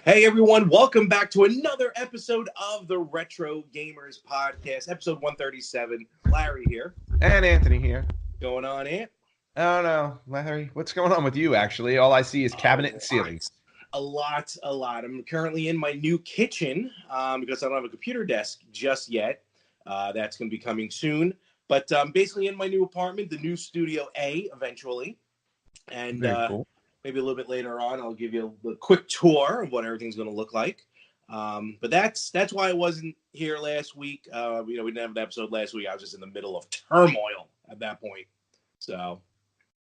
Hey everyone, welcome back to another episode of the Retro Gamers Podcast, episode 137. Larry here. And Anthony here. Going on, Ant? Oh no, Larry, what's going on with you? Actually, all I see is cabinet and ceiling. A lot. I'm currently in my new kitchen because I don't have a computer desk just yet. That's going to be coming soon. But basically in my new apartment, the new Studio A eventually. And Cool. Maybe a little bit later on, I'll give you a quick tour of what everything's going to look like. But that's why I wasn't here last week. We didn't have an episode last week. I was just in the middle of turmoil at that point. So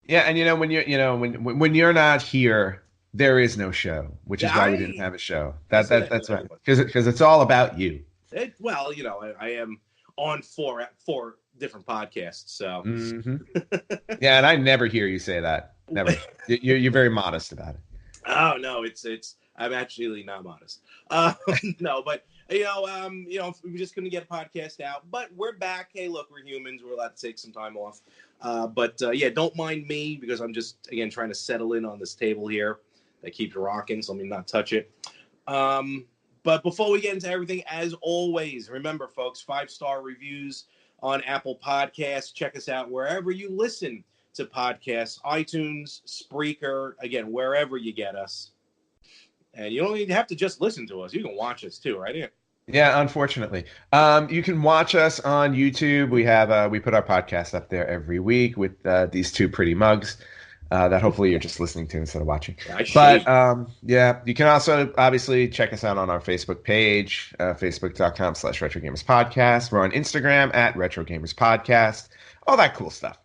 yeah, and when you're not here, there is no show, which is why we didn't have a show. That's right, because it's all about you. I am on four different podcasts. So yeah, and I never hear you say that. Never. You're very modest about it. Oh no, I'm actually not modest. No, but we're just gonna get a podcast out. But we're back. Hey, look, we're humans. We're allowed to take some time off. But don't mind me because I'm just again trying to settle in on this table here that keeps rocking. So let me not touch it. But before we get into everything, as always, remember, folks, 5-star reviews on Apple Podcasts. Check us out wherever you listen to podcasts, iTunes, Spreaker, again, wherever you get us. And you don't even have to just listen to us. You can watch us too, right? Yeah, unfortunately. You can watch us on YouTube. We put our podcast up there every week with these two pretty mugs that hopefully you're just listening to instead of watching. You can also obviously check us out on our Facebook page, facebook.com/RetroGamersPodcast. We're on Instagram at RetroGamersPodcast. All that cool stuff.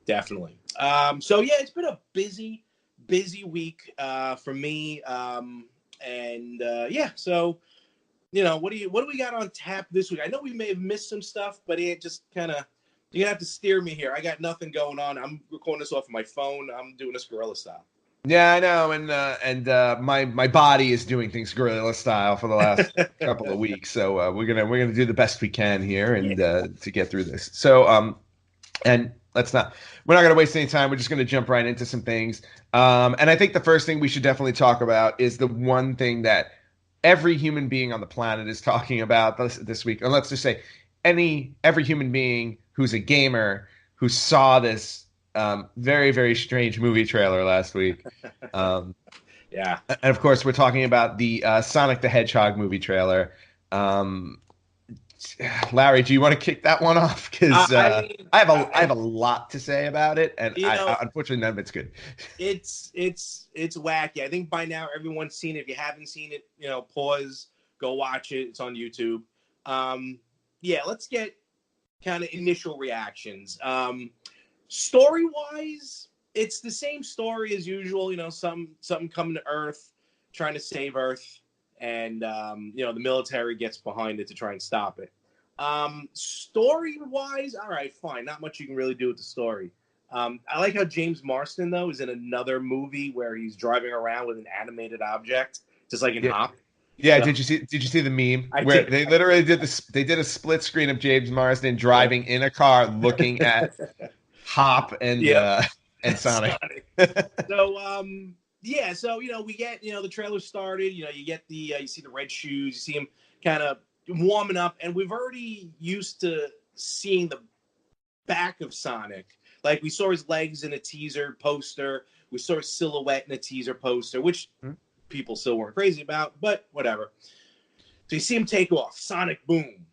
Definitely. It's been a busy week for me. What do we got on tap this week? I know we may have missed some stuff, but it just kind of, you're gonna have to steer me here. I got nothing going on. I'm recording this off of my phone. I'm doing this guerrilla style. Yeah, I know, and my body is doing things guerrilla style for the last couple of weeks. So we're gonna do the best we can here and to get through this. So and we're not going to waste any time. We're just going to jump right into some things. And I think the first thing we should definitely talk about is the one thing that every human being on the planet is talking about this week. And let's just say every human being who's a gamer who saw this very, very strange movie trailer last week. And of course, we're talking about the Sonic the Hedgehog movie trailer. Larry, do you want to kick that one off? Because I have a lot to say about it, and unfortunately none of it's good. It's wacky. I think by now everyone's seen it. If you haven't seen it, pause, go watch it. It's on YouTube. Let's get kind of initial reactions. Story-wise, it's the same story as usual. Something coming to Earth, trying to save Earth. And, the military gets behind it to try and stop it. Story-wise, all right, fine. Not much you can really do with the story. I like how James Marsden, though, is in another movie where he's driving around with an animated object, just like in Hop. Yeah, so, did you see the meme where they literally did a split screen of James Marsden driving in a car looking at Hop and Sonic. So, we get, the trailer started, you get you see the red shoes, you see him kind of warming up, and we've already used to seeing the back of Sonic. Like, we saw his legs in a teaser poster, we saw his silhouette in a teaser poster, which people still weren't crazy about, but whatever. So you see him take off, Sonic boom.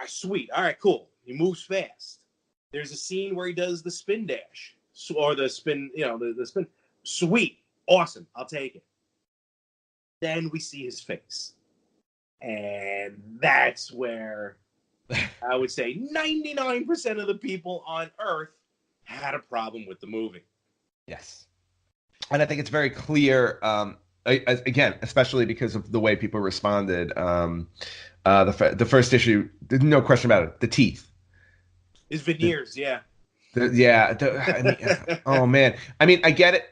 Sweet, all right, cool. He moves fast. There's a scene where he does the spin dash, or the spin, the spin. Sweet. Awesome. I'll take it. Then we see his face. And that's where I would say 99% of the people on Earth had a problem with the movie. Yes. And I think it's very clear, again, especially because of the way people responded. The first issue, there's no question about it, the teeth. His veneers, oh man. I mean, I get it.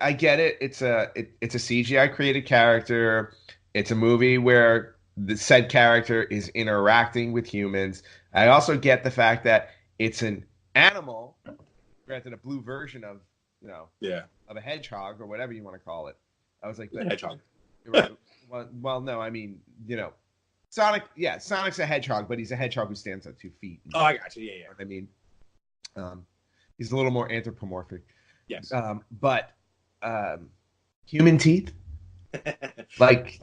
It's a CGI created character. It's a movie where the said character is interacting with humans. I also get the fact that it's an animal, granted a blue version of, of a hedgehog or whatever you want to call it. I was like, hedgehog. Well, no, I mean, Sonic. Yeah, Sonic's a hedgehog, but he's a hedgehog who stands on 2 feet. Oh, I got you. Yeah, yeah. I mean, he's a little more anthropomorphic. Yes. But human teeth, like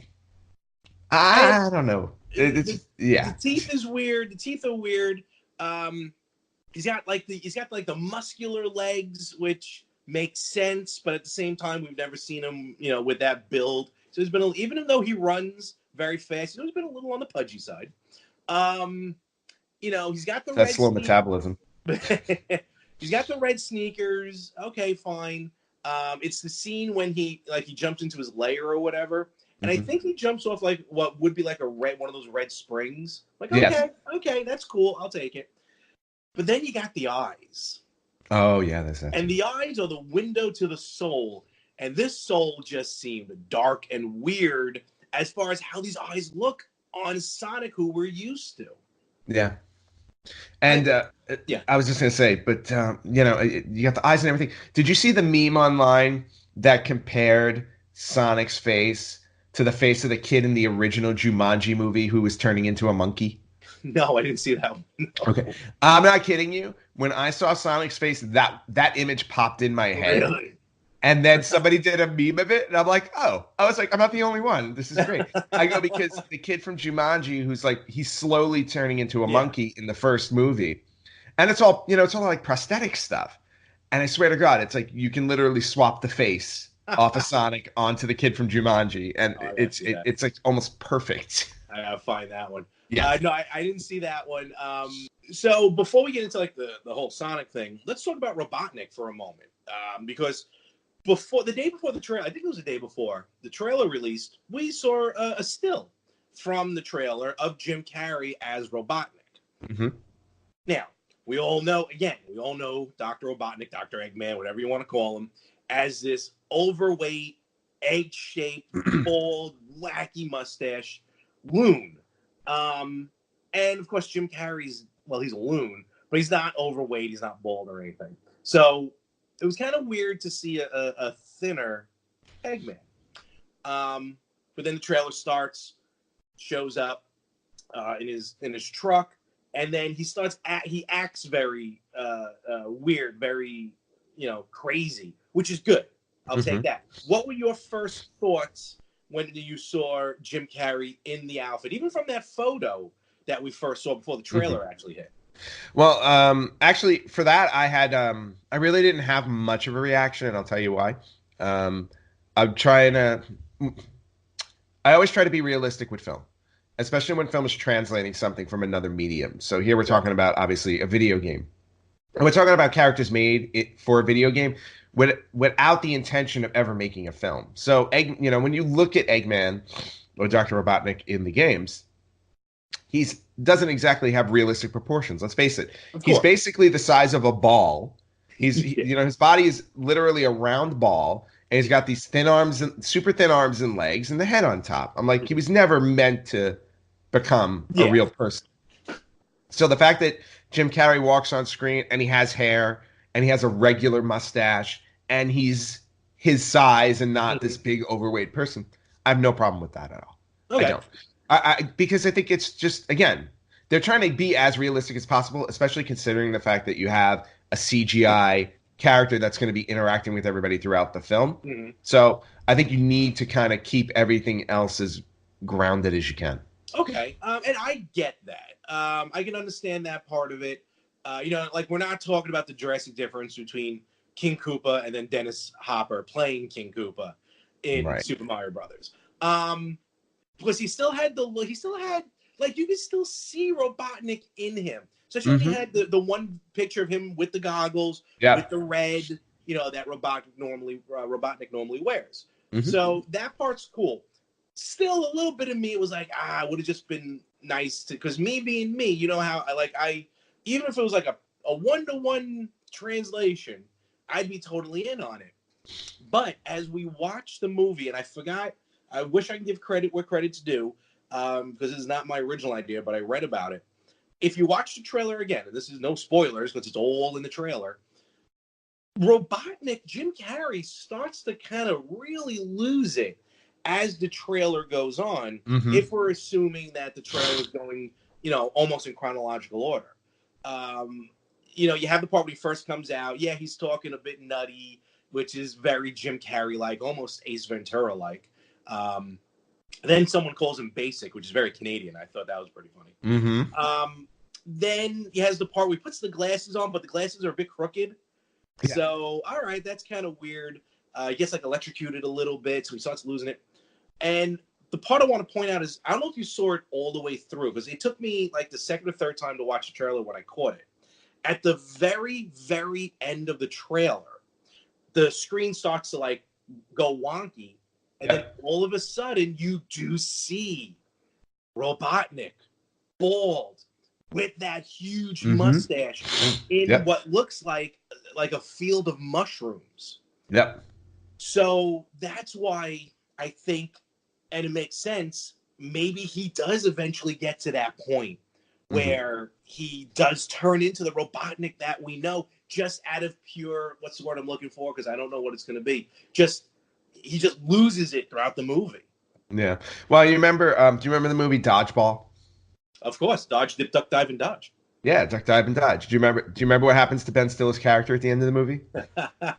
I don't know. The teeth is weird. The teeth are weird. He's got the muscular legs, which makes sense, but at the same time, we've never seen him, with that build. So he's been, even though he runs very fast, he's been a little on the pudgy side. He's got the that's slow metabolism. He's got the red sneakers. Okay, fine. It's the scene when he jumps into his lair or whatever, and I think he jumps off like what would be like one of those red springs. Like, okay, that's cool. I'll take it. But then you got the eyes. Oh yeah, that's that. And the eyes are the window to the soul, and this soul just seemed dark and weird as far as how these eyes look on Sonic, who we're used to. Yeah. And I was just gonna say, but you got the eyes and everything. Did you see the meme online that compared Sonic's face to the face of the kid in the original Jumanji movie who was turning into a monkey? No, I didn't see that one. Okay, I'm not kidding you. When I saw Sonic's face, that image popped in my head. Really? And then somebody did a meme of it, and I'm like, oh. I was like, I'm not the only one. This is great. I go, because the kid from Jumanji, who's like, he's slowly turning into a monkey in the first movie. And it's all, it's all like prosthetic stuff. And I swear to God, it's like you can literally swap the face off of Sonic onto the kid from Jumanji. And it's like almost perfect. I gotta find that one. Yeah. No, I didn't see that one. So before we get into like the whole Sonic thing, let's talk about Robotnik for a moment. Because the day before the trailer, I think it was the day before the trailer released, we saw a still from the trailer of Jim Carrey as Robotnik. Mm-hmm. Now, we all know Dr. Robotnik, Dr. Eggman, whatever you want to call him, as this overweight, egg-shaped, bald, wacky mustache loon. And of course, Jim Carrey's, he's a loon, but he's not overweight, he's not bald or anything. So it was kind of weird to see a thinner Eggman. But then the trailer starts, shows up in his truck, and then he acts very weird, very crazy, which is good. I'll take that. What were your first thoughts when you saw Jim Carrey in the outfit, even from that photo that we first saw before the trailer actually hit? Well, actually, for that, I really didn't have much of a reaction, and I'll tell you why. I always try to be realistic with film, especially when film is translating something from another medium. So here we're talking about, obviously, a video game. And we're talking about characters made for a video game without the intention of ever making a film. So, when you look at Eggman or Dr. Robotnik in the games, he doesn't exactly have realistic proportions. Let's face it. He's basically the size of a ball. His body is literally a round ball, and he's got these super thin arms and legs, and the head on top. I'm like, he was never meant to become a real person. So the fact that Jim Carrey walks on screen and he has hair and he has a regular mustache and he's his size and not this big overweight person, I have no problem with that at all. Okay. I don't. Because I think it's just, again, they're trying to be as realistic as possible, especially considering the fact that you have a CGI character that's going to be interacting with everybody throughout the film. Mm-hmm. So I think you need to kind of keep everything else as grounded as you can. Okay. And I get that. I can understand that part of it. We're not talking about the drastic difference between King Koopa and then Dennis Hopper playing King Koopa in Super Mario Brothers. Because he still had you could still see Robotnik in him. Especially when he had the one picture of him with the goggles, with the red, that Robotnik normally wears. Mm-hmm. So that part's cool. Still, a little bit of me, it was like, it would have just been nice because me being me, how even if it was like a 1-to-1 translation, I'd be totally in on it. But as we watch the movie, and I wish I could give credit where credit's due, because it's not my original idea, but I read about it. If you watch the trailer again, and this is no spoilers because it's all in the trailer, Robotnik, Jim Carrey starts to kind of really lose it as the trailer goes on, Mhm. if we're assuming that the trailer is going, almost in chronological order, you have the part when he first comes out. Yeah, he's talking a bit nutty, which is very Jim Carrey like, almost Ace Ventura like. Then someone calls him basic, which is very Canadian. I thought that was pretty funny. Mhm. Then he has the part where he puts the glasses on, but the glasses are a bit crooked. Yeah. So, all right, that's kind of weird. He gets like electrocuted a little bit, so he starts losing it. And the part I want to point out is, I don't know if you saw it all the way through, because it took me like the second or third time to watch the trailer when I caught it. At the very, very end of the trailer, the screen starts to like go wonky. And then all of a sudden, you do see Robotnik, bald, with that huge mustache in what looks like a field of mushrooms. Yep. So that's why I think, and it makes sense, maybe he does eventually get to that point where he does turn into the Robotnik that we know, just out of pure, what's the word I'm looking for? Because I don't know what it's going to be. He just loses it throughout the movie. Yeah. Well, you remember, do you remember the movie Dodgeball? Of course. Dodge, dip, duck, dive, and dodge. Yeah, Duck, Dive, and Dodge. Do you remember what happens to Ben Stiller's character at the end of the movie?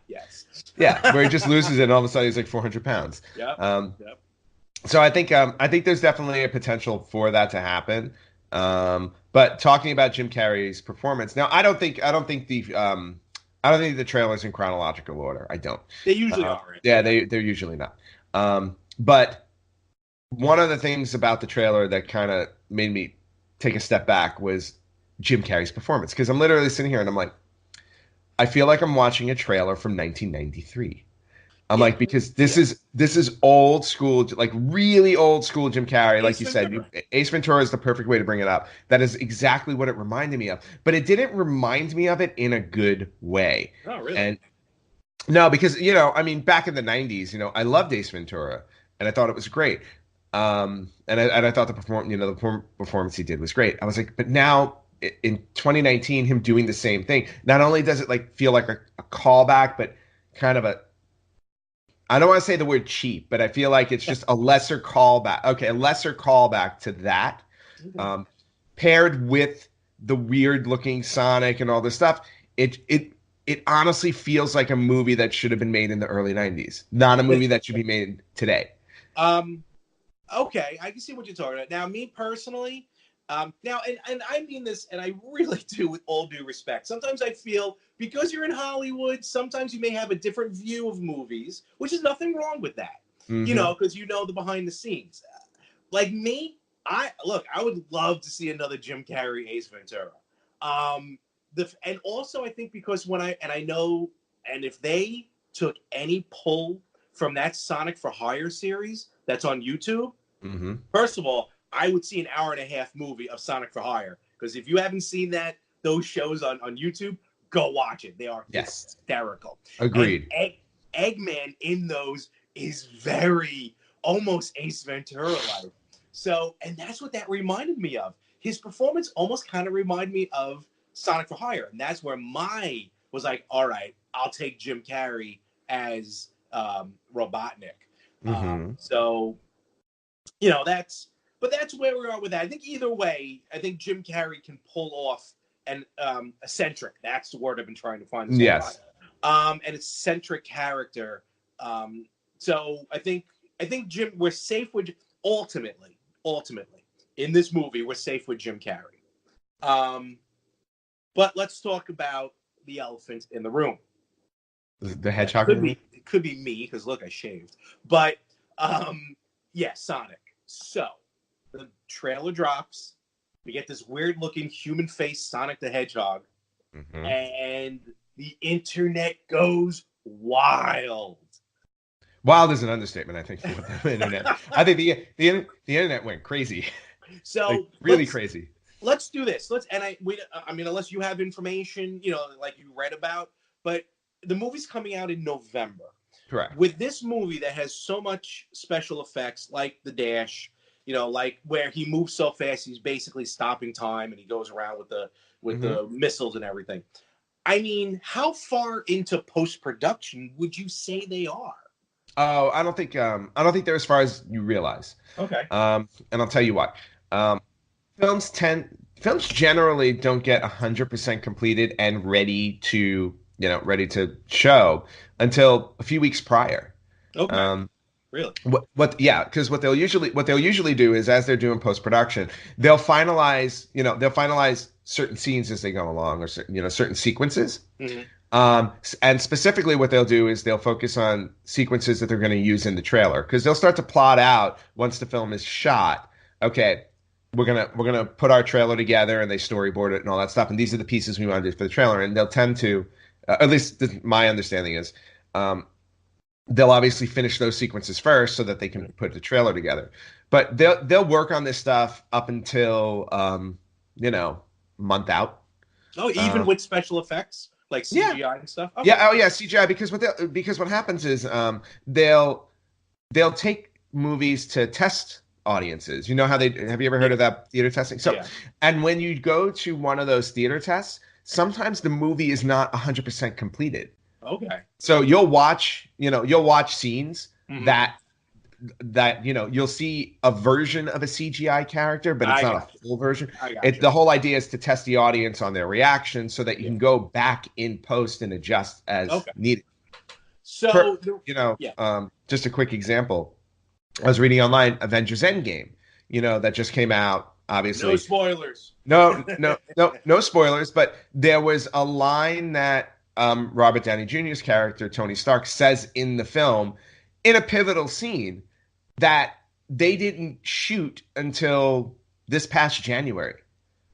Yes. Yeah, where he just loses it and all of a sudden he's like 400 pounds. Yep. So I think there's definitely a potential for that to happen. But talking about Jim Carrey's performance, now I don't think the trailer's in chronological order. I don't. They usually aren't. Yeah, they're usually not. But one of the things about the trailer that kind of made me take a step back was Jim Carrey's performance, because I'm literally sitting here and I'm like, I feel like I'm watching a trailer from 1993. I'm like, because this is old school, like really old school Jim Carrey. Like you said, Ace Ventura is the perfect way to bring it up. That is exactly what it reminded me of. But it didn't remind me of it in a good way. Oh, really? And no, because, I mean, back in the 90s, I loved Ace Ventura and I thought it was great. And I thought the performance he did was great. I was like, but now in 2019, him doing the same thing, not only does it like feel like a callback, but kind of I don't want to say the word cheap, but I feel like it's just a lesser callback. Okay, a lesser callback to that, paired with the weird looking Sonic and all this stuff. It honestly feels like a movie that should have been made in the early 90s, not a movie that should be made today. Okay, I can see what you're talking about. Now, me personally, now, and I mean this, and I really do with all due respect. Sometimes I feel, because you're in Hollywood, sometimes you may have a different view of movies, which is nothing wrong with that, because the behind the scenes. Like me, I would love to see another Jim Carrey Ace Ventura. And also I think because if they took any pull from that Sonic for Hire series that's on YouTube, first of all, I would see an hour and a half movie of Sonic for Hire, because if you haven't seen those shows on YouTube, go watch it. They are hysterical. Agreed. And Eggman in those is very almost Ace Ventura like. So, and that's what that reminded me of. His performance almost kind of reminded me of Sonic for Hire, and that's where was like, all right, I'll take Jim Carrey as Robotnik. So, that's where we are with that. I think either way, I think Jim Carrey can pull off an eccentric. That's the word I've been trying to find. Yes. An eccentric character. So I think Jim, we're safe with, ultimately in this movie, we're safe with Jim Carrey. But let's talk about the elephant in the room. The hedgehog. It could be me, because look, I shaved. But Sonic. So the trailer drops. We get this weird looking human face Sonic the Hedgehog, and the internet goes wild. Wild is an understatement, I think. For the internet, I think the internet went crazy. So like, really crazy. Let's do this. I mean, unless you have information, like you read about, but the movie's coming out in November. Correct. With this movie that has so much special effects, like the dash, like where he moves so fast, he's basically stopping time, and he goes around with the missiles and everything. I mean, how far into post-production would you say they are? Oh, I don't think they're as far as you realize. Okay. And I'll tell you why. Um, films generally don't get 100% completed and ready to show until a few weeks prior. Okay. Um, Really? yeah, because what they'll usually do is as they're doing post-production, they'll finalize certain scenes as they go along, or certain sequences. Hmm. And specifically what they'll do is they'll focus on sequences that they're going to use in the trailer, because they'll start to plot out once the film is shot. Okay, we're gonna put our trailer together, and they storyboard it and all that stuff. And these are the pieces we want to do for the trailer. And they'll tend to, at least my understanding is, um, they'll obviously finish those sequences first so that they can put the trailer together. But they'll work on this stuff up until month out. Oh, even Um, with special effects like yeah, CGI and stuff. Okay. yeah, oh yeah, CGI, because what happens is they'll take movies to test audiences. You know how they have you ever heard Yeah. of that theater testing? So, Yeah. and when you go to one of those theater tests, sometimes the movie is not 100% completed. Okay. So you'll watch scenes Hmm. that you'll see a version of a CGI character, but it's I not got a full version. you. I got you. The whole idea is to test the audience on their reaction so that you Yeah. can go back in post and adjust as Okay. needed. So, yeah. Just a quick example. I was reading online Avengers Endgame, that just came out, No obviously. spoilers. No, no, no, no spoilers, but there was a line that Robert Downey Jr.'s character, Tony Stark, says in the film in a pivotal scene that they didn't shoot until this past January.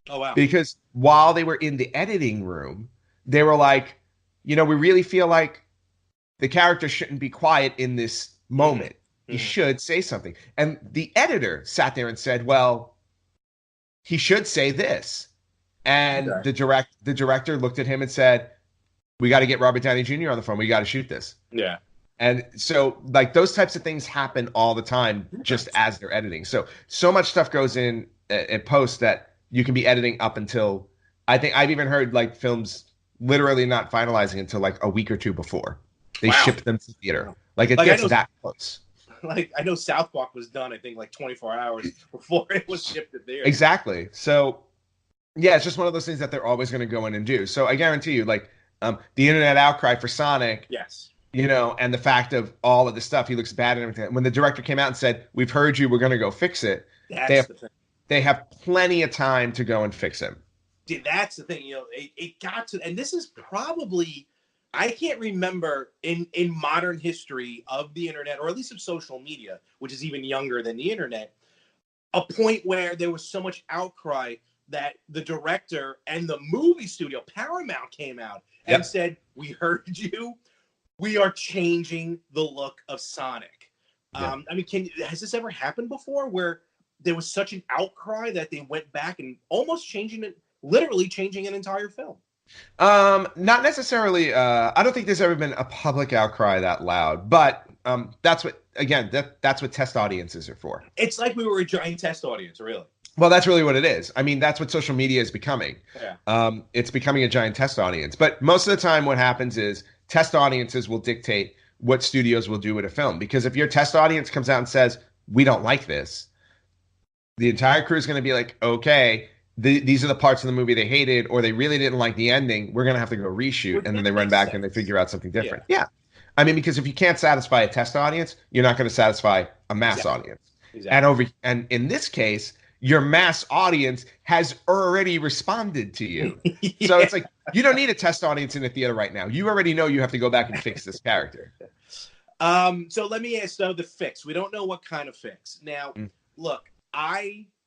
Oh wow. Because while they were in the editing room, they were like, we really feel like the character shouldn't be quiet in this moment. He Mhm. should say something. And the editor sat there and said, well, he should say this. And Okay. the director looked at him and said, we got to get Robert Downey Jr. on the phone. We got to shoot this. Yeah. And so, like, those types of things happen all the time just as they're editing. So much stuff goes in post that you can be editing up until, I think I've even heard like films literally not finalizing until like a week or two before they Wow. ship them to theater. Like it Like, I gets know- that close. Like I know South Park was done, I think, like 24 hours before it was shipped there. Exactly. So yeah, it's just one of those things that they're always going to go in and do. So I guarantee you, like, the internet outcry for Sonic, Yes. and the fact of all of the stuff, he looks bad and everything. When the director came out and said, "We've heard you, we're going to go fix it," That's they have the thing. they have plenty of time to go and fix him. Dude, that's the thing. It got to, and this is probably, I can't remember in modern history of the internet, or at least of social media, which is even younger than the internet, a point where there was so much outcry that the director and the movie studio, Paramount, came out and Yep. said, "We heard you. We are changing the look of Sonic." Yeah. I mean, has this ever happened before where there was such an outcry that they went back and almost literally changing an entire film? Not necessarily. I don't think there's ever been a public outcry that loud, but that's what test audiences are for. It's like we were a giant test audience, really. Well, that's really what it is. I mean, that's what social media is becoming. Yeah. It's becoming a giant test audience. But most of the time, what happens is test audiences will dictate what studios will do with a film. Because if your test audience comes out and says, "We don't like this," the entire crew is going to be like, "Okay, these are the parts of the movie they hated, or they really didn't like the ending. We're going to have to go reshoot," Which and then they run makes back sense. and they figure out something different. Yeah. I mean, because if you can't satisfy a test audience, you're not going to satisfy a mass Exactly. audience. Exactly. And in this case, your mass audience has already responded to you. So it's like, you don't need a test audience in the theater right now. You already know you have to go back and fix this character. So let me ask, though, the fix. We don't know what kind of fix. Now, look,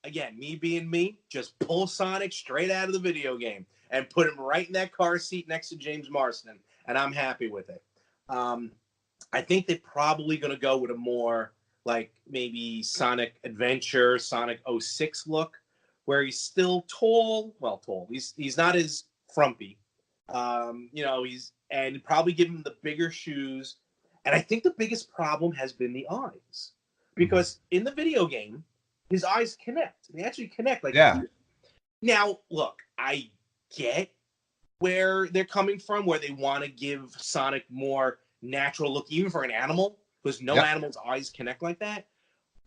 again, me being me, just pull Sonic straight out of the video game and put him right in that car seat next to James Marsden, and I'm happy with it. I think they're probably going to go with a more like maybe Sonic Adventure, Sonic 06 look, where he's still tall. Well, tall. He's not as frumpy. And probably give him the bigger shoes. And I think the biggest problem has been the eyes, because in the video game, his eyes connect. They actually connect. Like, Yeah. Now, look, I get where they're coming from, where they want to give Sonic more natural look, even for an animal. because no animal's eyes connect like that.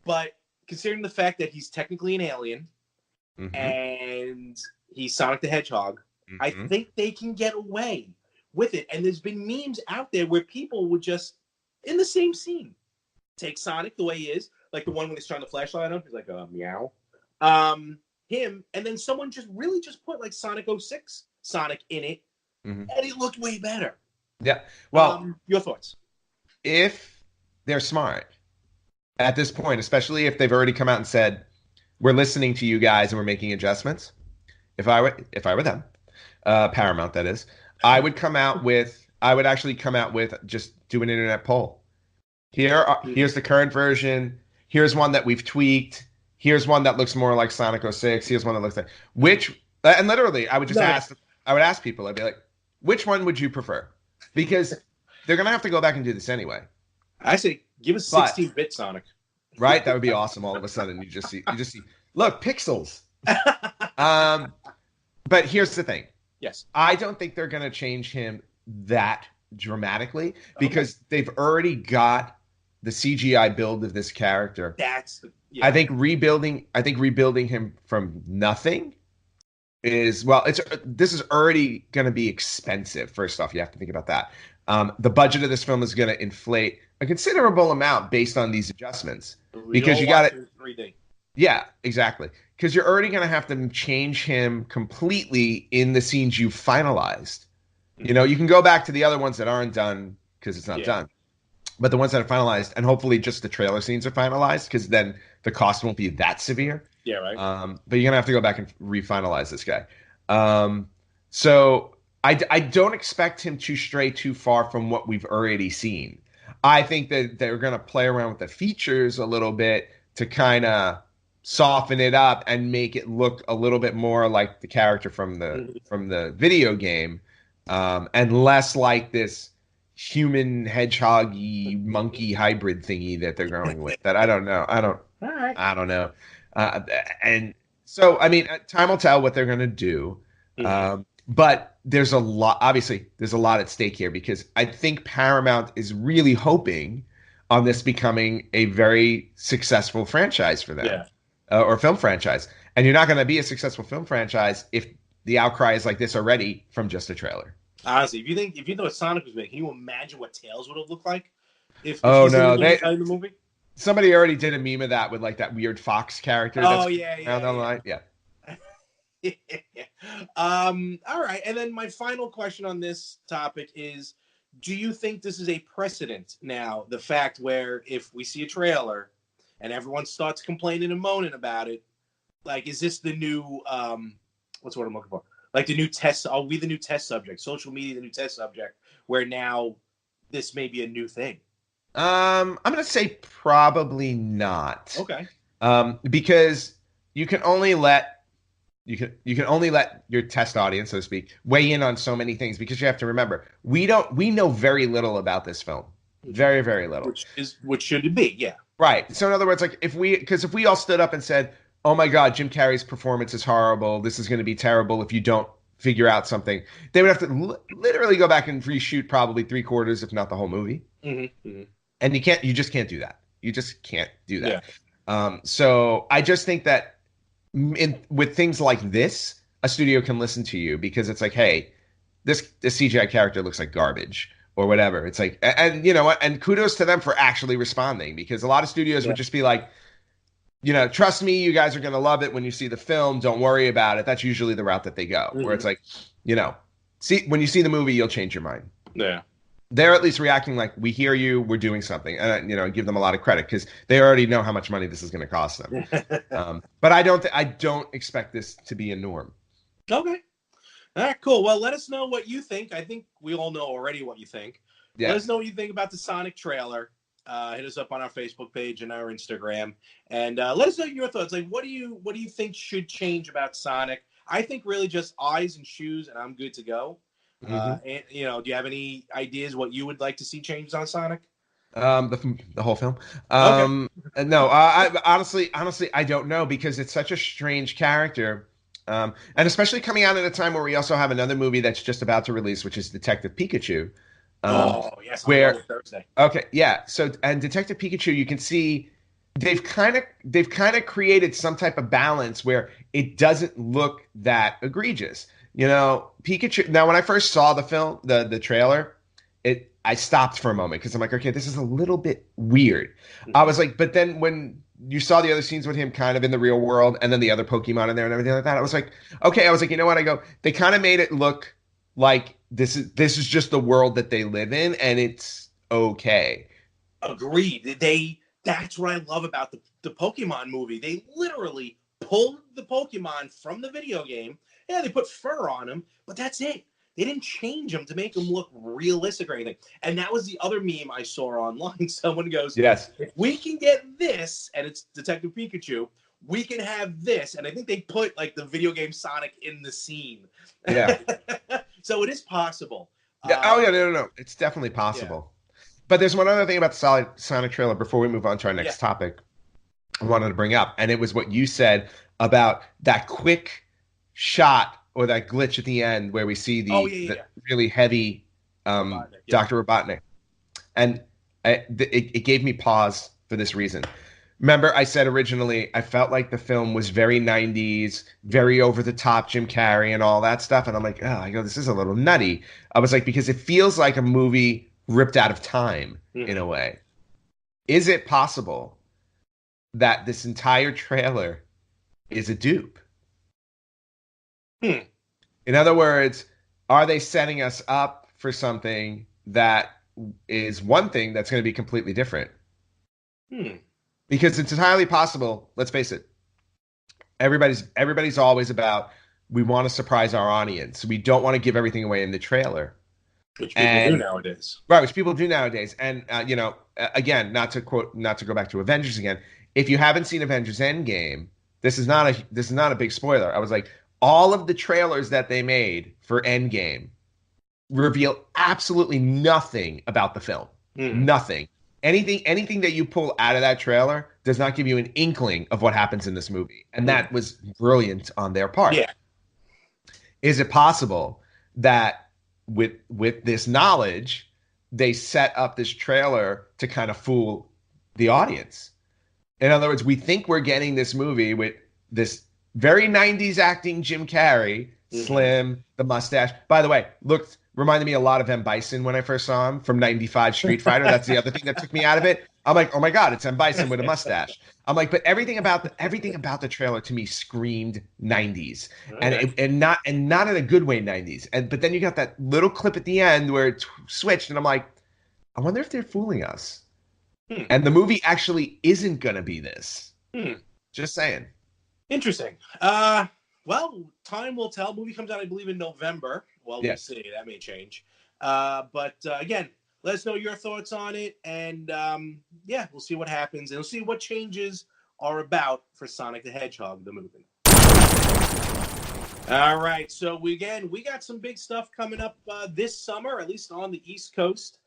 But considering the fact that he's technically an alien and he's Sonic the Hedgehog, I think they can get away with it. And there's been memes out there where people would just, in the same scene, take Sonic the way he is, like the one when they shine the flashlight on him, he's like, meow. Him, and then someone just put like Sonic 06 Sonic in it, and it looked way better. Yeah. Well, your thoughts? If they're smart at this point, especially if they've already come out and said, we're listening to you guys and we're making adjustments. If I were them, Paramount, that is, I would actually come out with just do an internet poll. Here's the current version. Here's one that we've tweaked. Here's one that looks more like Sonic 06. Here's one that looks like and literally I would just ask people, I'd be like, which one would you prefer? Because they're going to have to go back and do this anyway. I say, give us 16-bit Sonic. Right? That would be awesome. All of a sudden you just see, look, pixels. But here's the thing. Yes. I don't think they're going to change him that dramatically because they've already got the CGI build of this character. I think rebuilding him from nothing is, this is already going to be expensive. First off, you have to think about that. The budget of this film is going to inflate a considerable amount based on these adjustments because you got it 3D. Yeah, exactly. Because you're already going to have to change him completely in the scenes you've finalized. You know, you can go back to the other ones that aren't done because it's not done. But the ones that are finalized, and hopefully just the trailer scenes are finalized, because then the cost won't be that severe. Yeah, right. But you're going to have to go back and refinalize this guy. So I don't expect him to stray too far from what we've already seen. I think that they're going to play around with the features a little bit to kind of soften it up and make it look a little bit more like the character from the video game, and less like this human hedgehog-y monkey hybrid thingy that they're going with. That I don't know. I don't know. And so, I mean, time will tell what they're going to do. But there's a lot at stake here because I think Paramount is really hoping on this becoming a very successful franchise for them, or film franchise. And you're not going to be a successful film franchise if the outcry is like this already from just a trailer. Honestly, if you know what Sonic was making, can you imagine what Tails would have looked like? If the movie? Somebody already did a meme of that with like that weird fox character. Oh, down the line. Yeah. All right. And then my final question on this topic is, do you think this is a precedent now? The fact where if we see a trailer and everyone starts complaining and moaning about it, like, is this the new, what's what I'm looking for? Like the new test, are we the new test subject? Social media, the new test subject, where now this may be a new thing? I'm going to say probably not. Okay. Because you can only let your test audience, so to speak, weigh in on so many things, because you have to remember, we know very little about this film. Very, very little. Which should it be, yeah. Right. So in other words, like if we all stood up and said, oh my God, Jim Carrey's performance is horrible, this is going to be terrible if you don't figure out something, they would have to literally go back and reshoot probably 3/4, if not the whole movie. And you just can't do that. You just can't do that. Yeah. So I just think that with things like this, a studio can listen to you because it's like, hey, this CGI character looks like garbage or whatever. It's like, and you know what? And kudos to them for actually responding, because a lot of studios would just be like, you know, trust me, you guys are going to love it when you see the film. Don't worry about it. That's usually the route that they go, where it's like, you know, when you see the movie, you'll change your mind. Yeah. They're at least reacting like, we hear you, we're doing something. And, you know, give them a lot of credit because they already know how much money this is going to cost them. But I don't expect this to be a norm. Okay. All right, cool. Well, let us know what you think. I think we all know already what you think. Yeah. Let us know what you think about the Sonic trailer. Hit us up on our Facebook page and our Instagram, and let us know your thoughts. Like, what do you think should change about Sonic? I think really just eyes and shoes, and I'm good to go. And you know, do you have any ideas what you would like to see changes on Sonic? The whole film. Okay. No, I honestly, I don't know, because it's such a strange character, and especially coming out at a time where we also have another movie that's just about to release, which is Detective Pikachu. Oh yes, on where Yellow Thursday. Okay, yeah. So, and Detective Pikachu, you can see they've kind of created some type of balance where it doesn't look that egregious. Pikachu. Now, when I first saw the film, the trailer, I stopped for a moment because I'm like, okay, this is a little bit weird. I was like, but then when you saw the other scenes with him kind of in the real world and then the other Pokemon in there and everything like that, I was like, okay, I was like, you know what? I go, they kind of made it look like this is just the world that they live in and it's okay. Agreed. That's what I love about the Pokemon movie. They literally pulled the Pokemon from the video game. Yeah, they put fur on them, but that's it. They didn't change them to make them look realistic or anything. And that was the other meme I saw online. Someone goes, Yes. if we can get this, and it's Detective Pikachu, we can have this. And I think they put like the video game Sonic in the scene. Yeah. So it is possible. Yeah. Oh yeah, no. It's definitely possible. But there's one other thing about the Sonic trailer before we move on to our next topic I wanted to bring up, and it was what you said about that quick shot or that glitch at the end where we see the really heavy Dr. Robotnik. And it gave me pause for this reason. Remember, I said originally I felt like the film was very 90s, very over the top Jim Carrey and all that stuff. And I'm like, this is a little nutty. I was like, because it feels like a movie ripped out of time in a way. Is it possible that this entire trailer is a dupe? In other words, are they setting us up for something that is one thing that's going to be completely different? Because it's entirely possible, let's face it, everybody's always about, we want to surprise our audience. We don't want to give everything away in the trailer. Which people do nowadays. Right, which people do nowadays. And, again, not to go back to Avengers again, if you haven't seen Avengers Endgame, this is not a big spoiler. I was like, all of the trailers that they made for Endgame reveal absolutely nothing about the film. Nothing. Anything that you pull out of that trailer does not give you an inkling of what happens in this movie. And that was brilliant on their part. Yeah. Is it possible that with this knowledge, they set up this trailer to kind of fool the audience? In other words, we think we're getting this movie with this very 90s acting Jim Carrey, slim, the mustache. By the way, reminded me a lot of M. Bison when I first saw him from 95 Street Fighter. That's the other thing that took me out of it. I'm like, oh my God, it's M. Bison with a mustache. I'm like, but everything about the trailer to me screamed 90s, and not in a good way 90s. But then you got that little clip at the end where it switched, and I'm like, I wonder if they're fooling us. And the movie actually isn't gonna be this. Just saying. Interesting. Well, time will tell. Movie comes out, I believe, in November. Well, we'll see. That may change. But again, let us know your thoughts on it. And we'll see what happens. And we'll see what changes are about for Sonic the Hedgehog, the movie. All right. So, we got some big stuff coming up this summer, at least on the East Coast.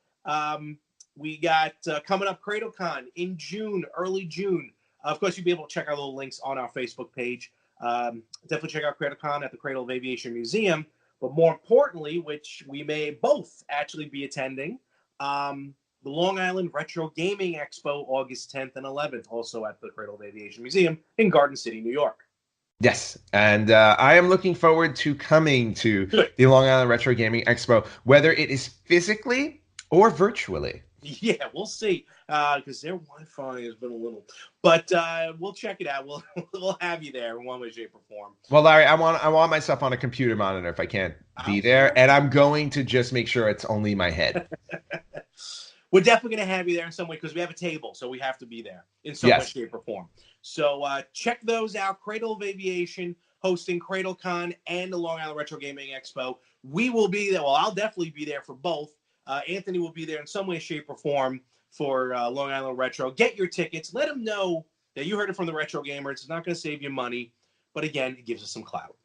We got coming up CradleCon in June, early June. Of course, you'll be able to check our little links on our Facebook page. Definitely check out CradleCon at the Cradle of Aviation Museum. But more importantly, which we may both actually be attending, the Long Island Retro Gaming Expo, August 10th and 11th, also at the Cradle of Aviation Museum in Garden City, New York. Yes, and I am looking forward to coming to the Long Island Retro Gaming Expo, whether it is physically or virtually. Yeah, we'll see, because their Wi-Fi has been a little, but we'll check it out. We'll have you there in one way, shape, or form. Well, Larry, I want myself on a computer monitor if I can't be there, and I'm going to just make sure it's only my head. We're definitely going to have you there in some way because we have a table, so we have to be there in some way, shape, or form. So check those out. Cradle of Aviation hosting CradleCon and the Long Island Retro Gaming Expo. We will be there. Well, I'll definitely be there for both. Anthony will be there in some way, shape, or form for Long Island Retro. Get your tickets. Let them know that you heard it from the Retro Gamers. It's not going to save you money, but again, it gives us some clout.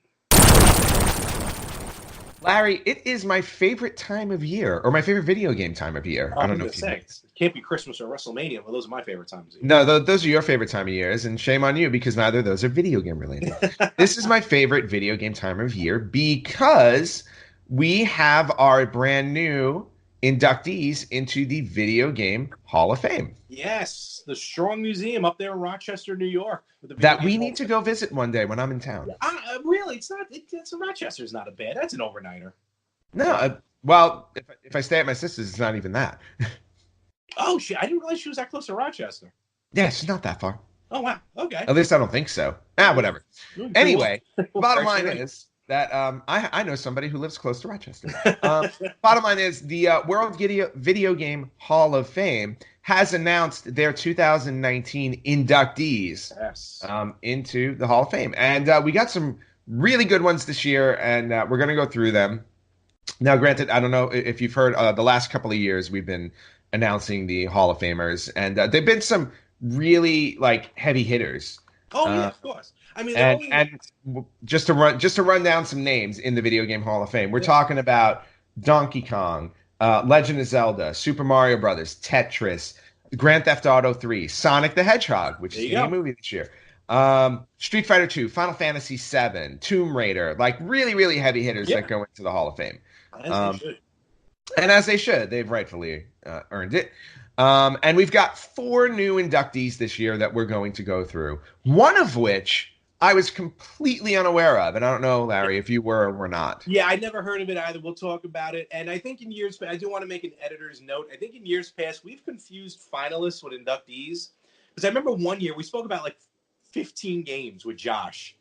Larry, it is my favorite time of year, or my favorite video game time of year. I don't know if it can't be Christmas or WrestleMania, but those are my favorite times of year. No, those are your favorite time of years, and shame on you because neither of those are video game related. This is my favorite video game time of year because we have our brand new inductees into the Video Game Hall of Fame Yes, the Strong Museum up there in Rochester, New York. For the Video that Game we Hall need of to Fame. go visit one day when I'm in town. Really, it's not. It's Rochester's not a bad. That's an overnighter. No, well, if I stay at my sister's, it's not even that. Oh shit! I didn't realize she was that close to Rochester. Yeah, it's not that far. Oh wow. Okay. At least I don't think so. Whatever. Anyway, bottom line is that I know somebody who lives close to Rochester. Bottom line is the World Video Game Hall of Fame has announced their 2019 inductees into the Hall of Fame. And we got some really good ones this year, and we're going to go through them. Now, granted, I don't know if you've heard the last couple of years we've been announcing the Hall of Famers, and they've been some really like heavy hitters. Oh yeah, of course. I mean, and just to run down some names in the Video Game Hall of Fame, we're talking about Donkey Kong, Legend of Zelda, Super Mario Brothers, Tetris, Grand Theft Auto 3, Sonic the Hedgehog, which is the new movie this year, Street Fighter 2, Final Fantasy 7, Tomb Raider, like really, really heavy hitters that go into the Hall of Fame. And as they should, they've rightfully earned it. And we've got 4 new inductees this year that we're going to go through, one of which I was completely unaware of. And I don't know, Larry, if you were or were not. Yeah, I never heard of it either. We'll talk about it. And I think in years past, I do want to make an editor's note. I think in years past, we've confused finalists with inductees. Because I remember one year we spoke about like 15 games with Josh.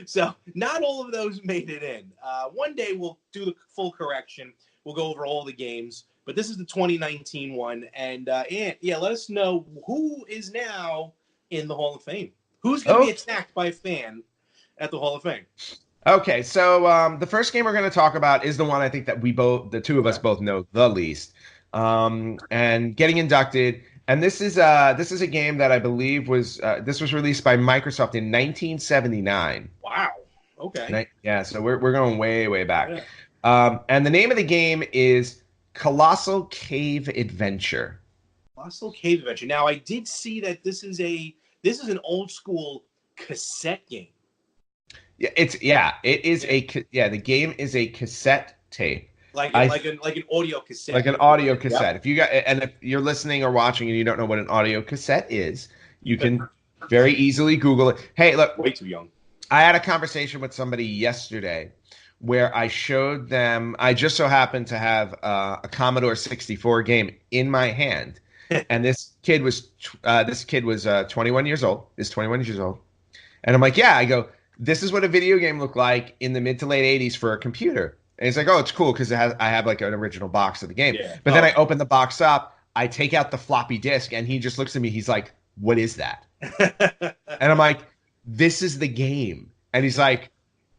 So not all of those made it in. One day we'll do the full correction. We'll go over all the games. But this is the 2019 one. And Ant, let us know who is now in the Hall of Fame. Who's going to be attacked by a fan at the Hall of Fame? Okay, so the first game we're going to talk about is the one I think that the two of us both know the least. And getting inducted. And this is a game that I believe was released by Microsoft in 1979. Wow. Okay. Yeah, so we're going way, way back. Yeah. And the name of the game is Colossal Cave Adventure. Colossal Cave Adventure. Now, I did see that this is an old school cassette game. Yeah, the game is a cassette tape. Like an audio cassette. Like an audio cassette. Yep. If you're listening or watching and you don't know what an audio cassette is, you can very easily Google it. Hey, look. Way too young. I had a conversation with somebody yesterday where I showed them. I just so happened to have a Commodore 64 game in my hand, and this kid was 21 years old. Is 21 years old, and I'm like, yeah. I go, this is what a video game looked like in the mid to late 80s for a computer. And he's like, oh, it's cool because I have like an original box of the game. Yeah. But then I open the box up, I take out the floppy disk, and he just looks at me. He's like, what is that? And I'm like, this is the game. And he's like,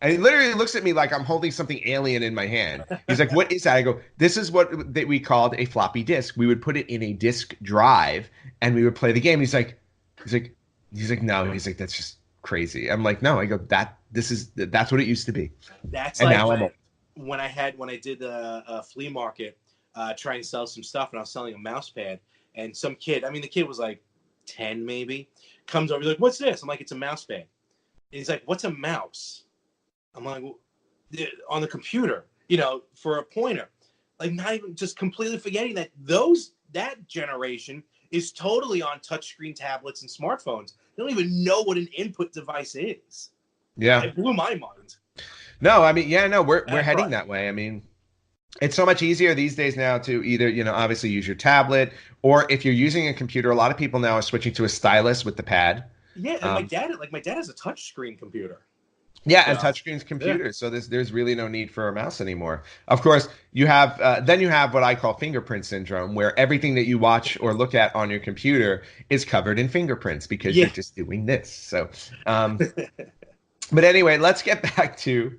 and he literally looks at me like I'm holding something alien in my hand. He's like, what is that? I go, this is what we called a floppy disk. We would put it in a disk drive, and we would play the game. He's like, no. He's like, that's just crazy. I'm like, no. I go, that's what it used to be. That's and like now I'm when I did a flea market trying to sell some stuff, and I was selling a mouse pad, and some kid, the kid was like 10 maybe, comes over, he's like, what's this? I'm like, it's a mouse pad. And he's like, what's a mouse? I'm like, well, on the computer, for a pointer. Like, not even, just completely forgetting that that generation is totally on touchscreen tablets and smartphones. They don't even know what an input device is. Yeah. It blew my mind. No, we're heading that way. It's so much easier these days now to either, obviously use your tablet, or if you're using a computer, a lot of people now are switching to a stylus with the pad. Yeah, and my dad has a touchscreen computer. Yeah, and touchscreens computers, so there's really no need for a mouse anymore. Of course, you have what I call fingerprint syndrome, where everything that you watch or look at on your computer is covered in fingerprints because you're just doing this. So, but anyway, let's get back to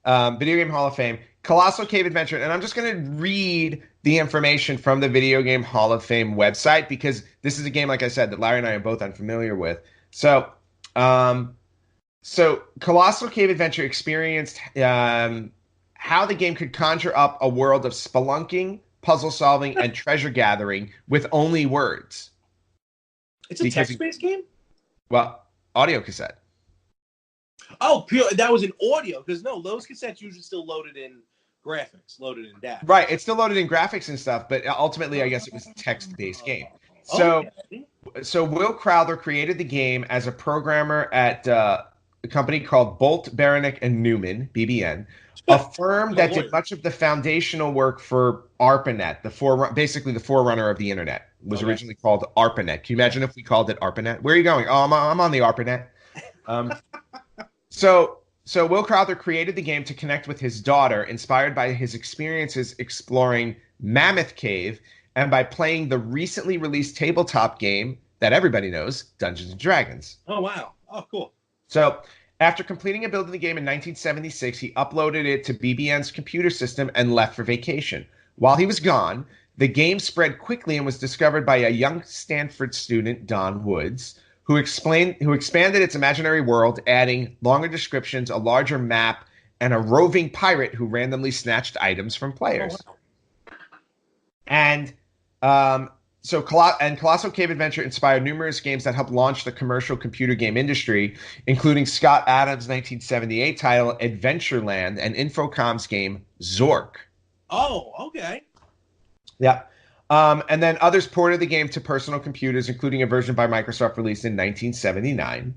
Video Game Hall of Fame, Colossal Cave Adventure, and I'm just going to read the information from the Video Game Hall of Fame website because this is a game, like I said, that Larry and I are both unfamiliar with. So, Colossal Cave Adventure experienced how the game could conjure up a world of spelunking, puzzle solving, and treasure gathering with only words. It's a text-based game? Well, audio cassette. Oh, that was an audio, because those cassettes usually still loaded in graphics loaded in data. Right. It's still loaded in graphics and stuff, but ultimately, I guess it was a text-based game. So, Okay. so Will Crowther created the game as a programmer at a company called Bolt, Beranek and Newman (BBN), a firm that did much of the foundational work for ARPANET, basically the forerunner of the internet. It was originally called ARPANET. Can you imagine if we called it ARPANET? Where are you going? Oh, I'm on the ARPANET. So Will Crowther created the game to connect with his daughter, inspired by his experiences exploring Mammoth Cave and by playing the recently released tabletop game that everybody knows, Dungeons and Dragons. Oh, wow. Oh, cool. So after completing a build of the game in 1976, he uploaded it to BBN's computer system and left for vacation. While he was gone, the game spread quickly and was discovered by a young Stanford student, Don Woods, who expanded its imaginary world, adding longer descriptions, a larger map, and a roving pirate who randomly snatched items from players. Oh, wow. And Colossal Cave Adventure inspired numerous games that helped launch the commercial computer game industry, including Scott Adams' 1978 title Adventureland and Infocom's game Zork. Oh, okay. Yeah. And then others ported the game to personal computers, including a version by Microsoft released in 1979.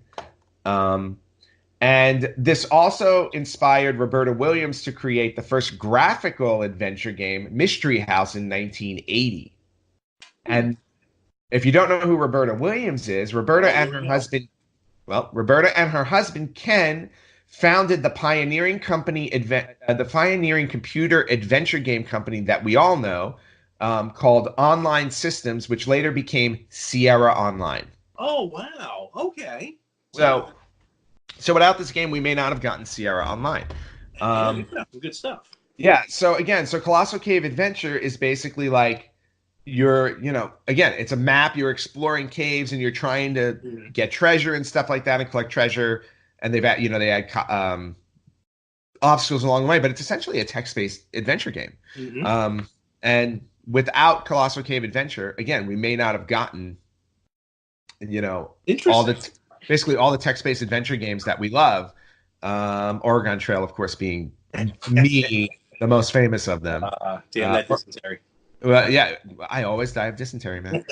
And this also inspired Roberta Williams to create the first graphical adventure game, Mystery House, in 1980. And if you don't know who Roberta Williams is, Roberta and her husband Ken founded the pioneering computer adventure game company that we all know, called Online Systems, which later became Sierra Online. Oh, wow. Okay. So without this game, we may not have gotten Sierra Online. Good stuff. Yeah. So Colossal Cave Adventure is basically like it's a map. You're exploring caves and you're trying to get treasure and stuff like that and collect treasure. And they add obstacles along the way, but it's essentially a text-based adventure game. Mm-hmm. And without Colossal Cave Adventure, again, we may not have gotten, basically all the text-based adventure games that we love. Oregon Trail, of course, being the most famous of them. Damn that dysentery. Well, yeah, I always die of dysentery, man.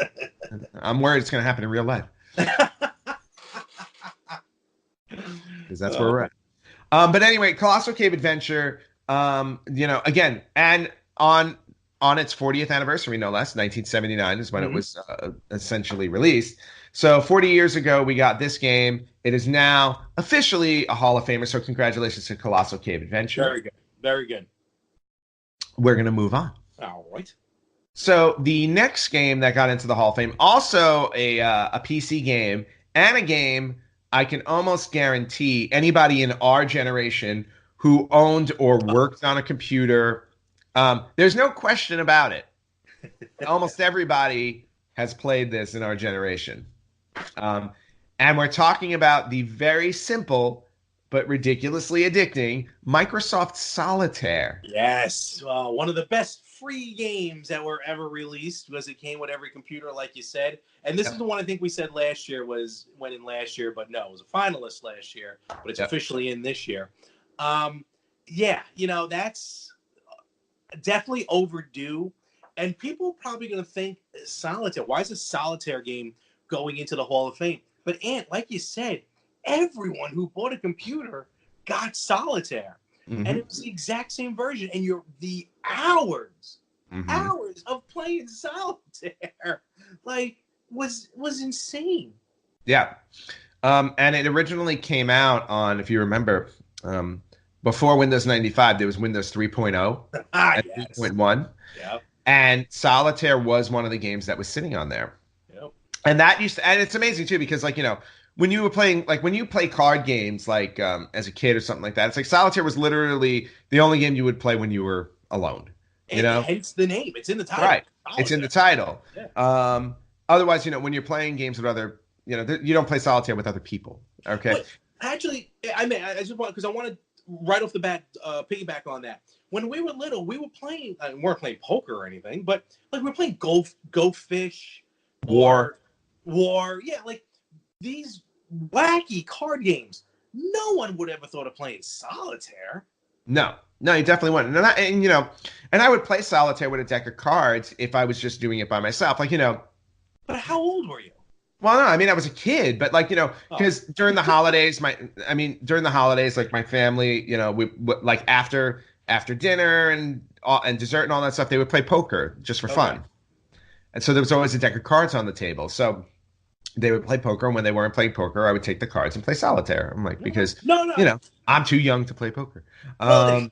I'm worried it's going to happen in real life. Because that's where we're at. But anyway, Colossal Cave Adventure, again, and on its 40th anniversary, no less, 1979 is when it was essentially released. So 40 years ago, we got this game. It is now officially a Hall of Famer. So congratulations to Colossal Cave Adventure. Very good. Very good. We're going to move on. All right. So the next game that got into the Hall of Fame, also a PC game and a game I can almost guarantee anybody in our generation who owned or worked on a computer, there's no question about it. Almost everybody has played this in our generation. And we're talking about the very simple but ridiculously addicting Microsoft Solitaire. Yes. One of the best free games that were ever released because it came with every computer, like you said. And this is the one I think we said last year went in last year, but no, it was a finalist last year, but it's officially in this year. That's definitely overdue. And people are probably going to think Solitaire. Why is a Solitaire game going into the Hall of Fame? But Ant, like you said, everyone who bought a computer got Solitaire. Mm-hmm. And it was the exact same version. And the hours of playing Solitaire, was insane. Yeah. And it originally came out on, if you remember, before Windows 95, there was Windows 3.0 and 3.1. Yep. And Solitaire was one of the games that was sitting on there. Yep. And and it's amazing too, because when you were playing, when you play card games, as a kid or something like that, it's like Solitaire was literally the only game you would play when you were alone. Hence the name. It's in the title. Right. Solitaire. It's in the title. Yeah. Otherwise, when you're playing games with other, you don't play Solitaire with other people. Okay. But actually, I just want, because I want to right off the bat piggyback on that. When we were little, we were playing. We weren't playing poker or anything, but we were playing Go Fish, War. Yeah, these wacky card games. No one would ever thought of playing Solitaire. No, no, you definitely wouldn't. And I would play solitaire with a deck of cards if I was just doing it by myself. But how old were you? Well, no, I mean, I was a kid, but Oh, because during the holidays, during the holidays, like my family, like after dinner and dessert and all that stuff, they would play poker just for okay. fun. And so there was always a deck of cards on the table. So they would play poker, and when they weren't playing poker, I would take the cards and play solitaire. I'm like, because No, no. I'm too young to play poker. Well,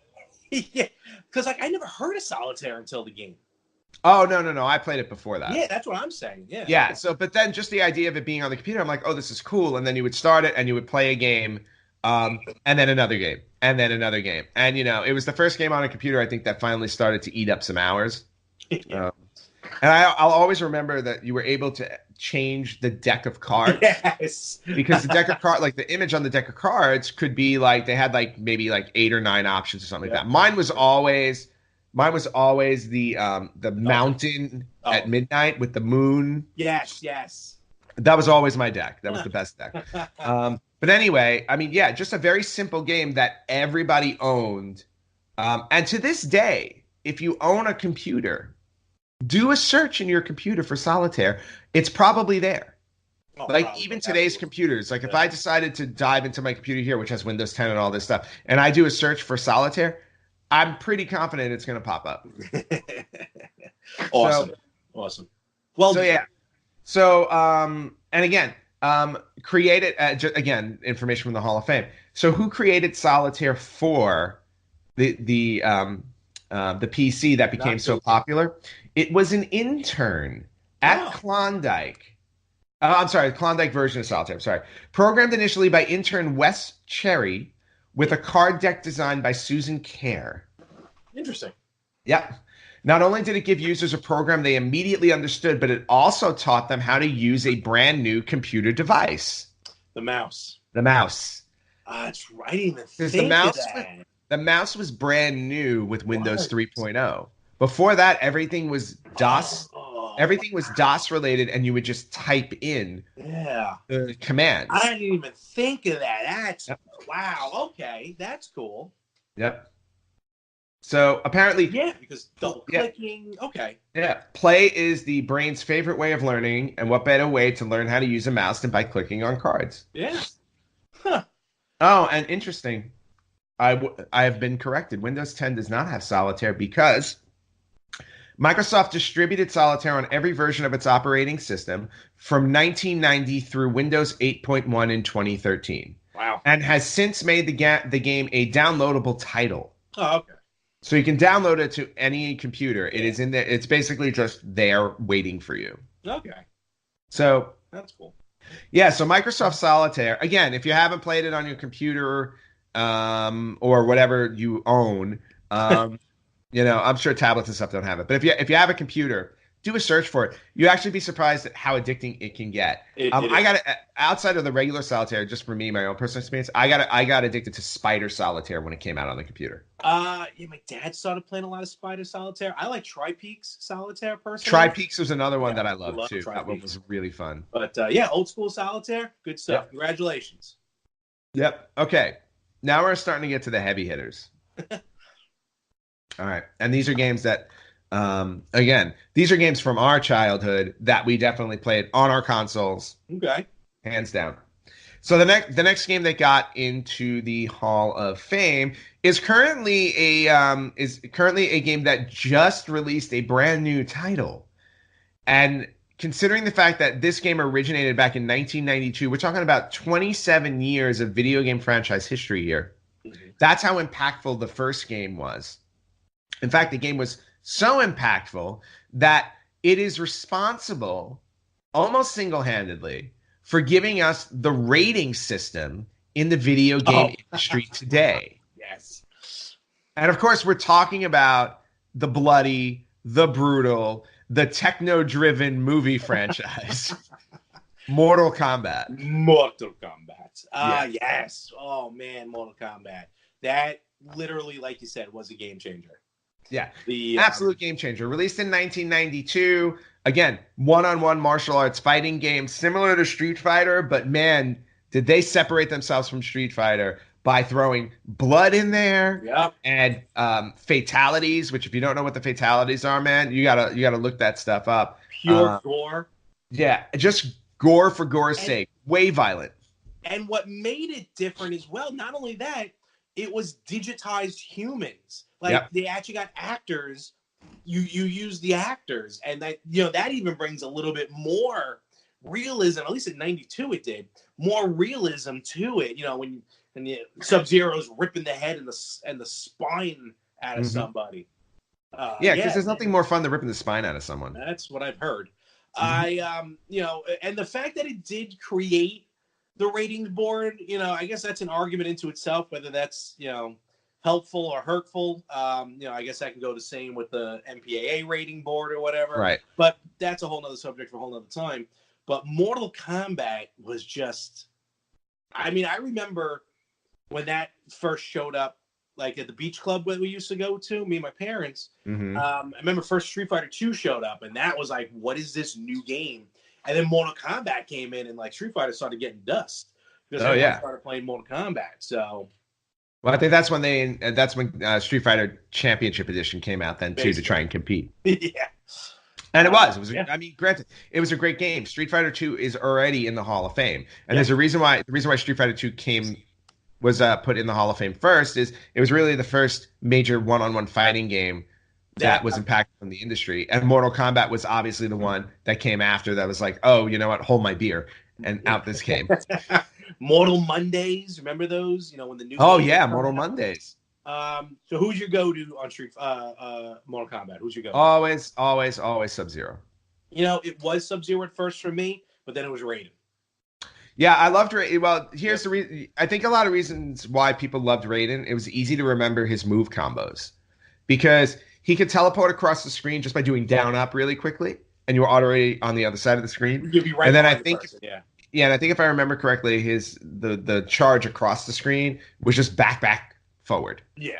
yeah, because like I never heard of solitaire until the game. Oh, no, I played it before that. Yeah, that's what I'm saying. Yeah. Yeah. So, but then just the idea of it being on the computer, I'm like, oh, this is cool. And then you would start it and you would play a game, and then another game, and then another game. And, it was the first game on a computer, I think, that finally started to eat up some hours. Yeah. And I'll always remember that you were able to change the deck of cards. Yes. Because the deck of cards, like the image on the deck of cards could be like, they had like maybe like 8 or 9 options or something like that. Mine was always the mountain at midnight with the moon. Yes, yes. That was always my deck. That was the best deck. But anyway, I mean, yeah, just a very simple game that everybody owned. And to this day, if you own a computer, do a search in your computer for solitaire. It's probably there. Like Probably, even today's absolutely. computers, like if I decided to dive into my computer here, which has Windows 10 and all this stuff, and I do a search for solitaire, I'm pretty confident it's going to pop up. Awesome. Awesome. Well, So yeah. So and again, created again information from the Hall of Fame. So who created solitaire for the PC that became so popular? It was an intern at Klondike. I'm sorry, the Klondike version of solitaire. I'm sorry. Programmed initially by intern Wes Cherry with a card deck designed by Susan Kerr. Interesting. Yep. Not only did it give users a program they immediately understood, but it also taught them how to use a brand new computer device. The mouse. The mouse. That's right. I didn't even Because think of that. the mouse was brand new with Windows 3.0. Before that, everything was DOS. Oh, Everything was DOS related, and you would just type in yeah. the commands. I didn't even think of that. That's Yep. wow. Okay, that's cool. Yep. So apparently, Yeah, because double clicking. Okay. yeah, play is the brain's favorite way of learning, and what better way to learn how to use a mouse than by clicking on cards? Yeah. Huh. Oh, and interesting. I have been corrected. Windows 10 does not have solitaire because Microsoft distributed solitaire on every version of its operating system from 1990 through Windows 8.1 in 2013. Wow. And has since made the game a downloadable title. Oh, okay. So you can download it to any computer. It is in there. It's basically just there waiting for you. Okay. So That's cool. yeah, so Microsoft Solitaire, again, if you haven't played it on your computer or whatever you own, I'm sure tablets and stuff don't have it. But if you have a computer, do a search for it. You'd actually be surprised at how addicting it can get. I got outside of the regular Solitaire, just for me, my own personal experience, I got addicted to Spider Solitaire when it came out on the computer. Yeah, my dad started playing a lot of Spider Solitaire. I like Tri-Peaks Solitaire personally. Tri-Peaks was another one that I loved love too. Tri-Peaks. That one was really fun. But yeah, old school Solitaire, good stuff. Yep. Congratulations. Yep. Okay. Now we're starting to get to the heavy hitters. All right. And these are games that, again, these are games from our childhood that we definitely played on our consoles, Okay. hands down. So the next game that got into the Hall of Fame is currently a game that just released a brand new title. And considering the fact that this game originated back in 1992, we're talking about 27 years of video game franchise history here. Mm-hmm. That's how impactful the first game was. In fact, the game was so impactful that it is responsible, almost single-handedly, for giving us the rating system in the video game industry today. Yes. And of course, we're talking about the bloody, the brutal, the techno-driven movie franchise, Mortal Kombat. Mortal Kombat. Yes. Yes. Oh man, Mortal Kombat. That literally, like you said, was a game changer. Yeah, The absolute game changer. Released in 1992. Again, one-on-one martial arts fighting game, similar to Street Fighter, but man, did they separate themselves from Street Fighter by throwing blood in there Yep. and fatalities. Which, if you don't know what the fatalities are, man, you gotta look that stuff up. Pure gore. Yeah, just gore for gore's And sake. Way violent. And what made it different as well, not only that, it was digitized humans. Like Yep. they actually got actors. You use the actors, and that that even brings a little bit more realism. At least in '92, it did more realism to it. When Sub-Zero's ripping the head and the spine out of somebody. Yeah, because there's nothing more fun than ripping the spine out of someone. That's what I've heard. And the fact that it did create the ratings board, I guess that's an argument into itself, whether that's, helpful or hurtful. I guess that can go the same with the MPAA rating board or whatever. Right. But that's a whole nother subject for a whole nother time. But Mortal Kombat was just, I remember when that first showed up, like at the beach club where we used to go to, me and my parents. I remember first Street Fighter 2 showed up, and that was like, what is this new game? And then Mortal Kombat came in, and like Street Fighter started getting dust because everyone started playing Mortal Kombat. So, well, I think that's when Street Fighter Championship Edition came out then too, to try and compete. Yeah, and it was. Granted, it was a great game. Street Fighter 2 is already in the Hall of Fame, and there's a reason why. The reason why Street Fighter 2 was put in the Hall of Fame first is it was really the first major one-on-one fighting game that was impactful in the industry. And Mortal Kombat was obviously the one that came after that was like, oh, you know what? Hold my beer. And out this came. Mortal Mondays. Remember those? When the new Mortal Mondays. So who's your go-to on Mortal Kombat? Who's your go-to? Always Sub-Zero. It was Sub-Zero at first for me, but then it was Raiden. Yeah, I loved Raiden. Well, here's the reason. I think a lot of reasons why people loved Raiden. It was easy to remember his move combos because he could teleport across the screen just by doing down up really quickly, and you were already on the other side of the screen. You'd be right. And then I think, and I think if I remember correctly, the charge across the screen was just back forward. Yeah.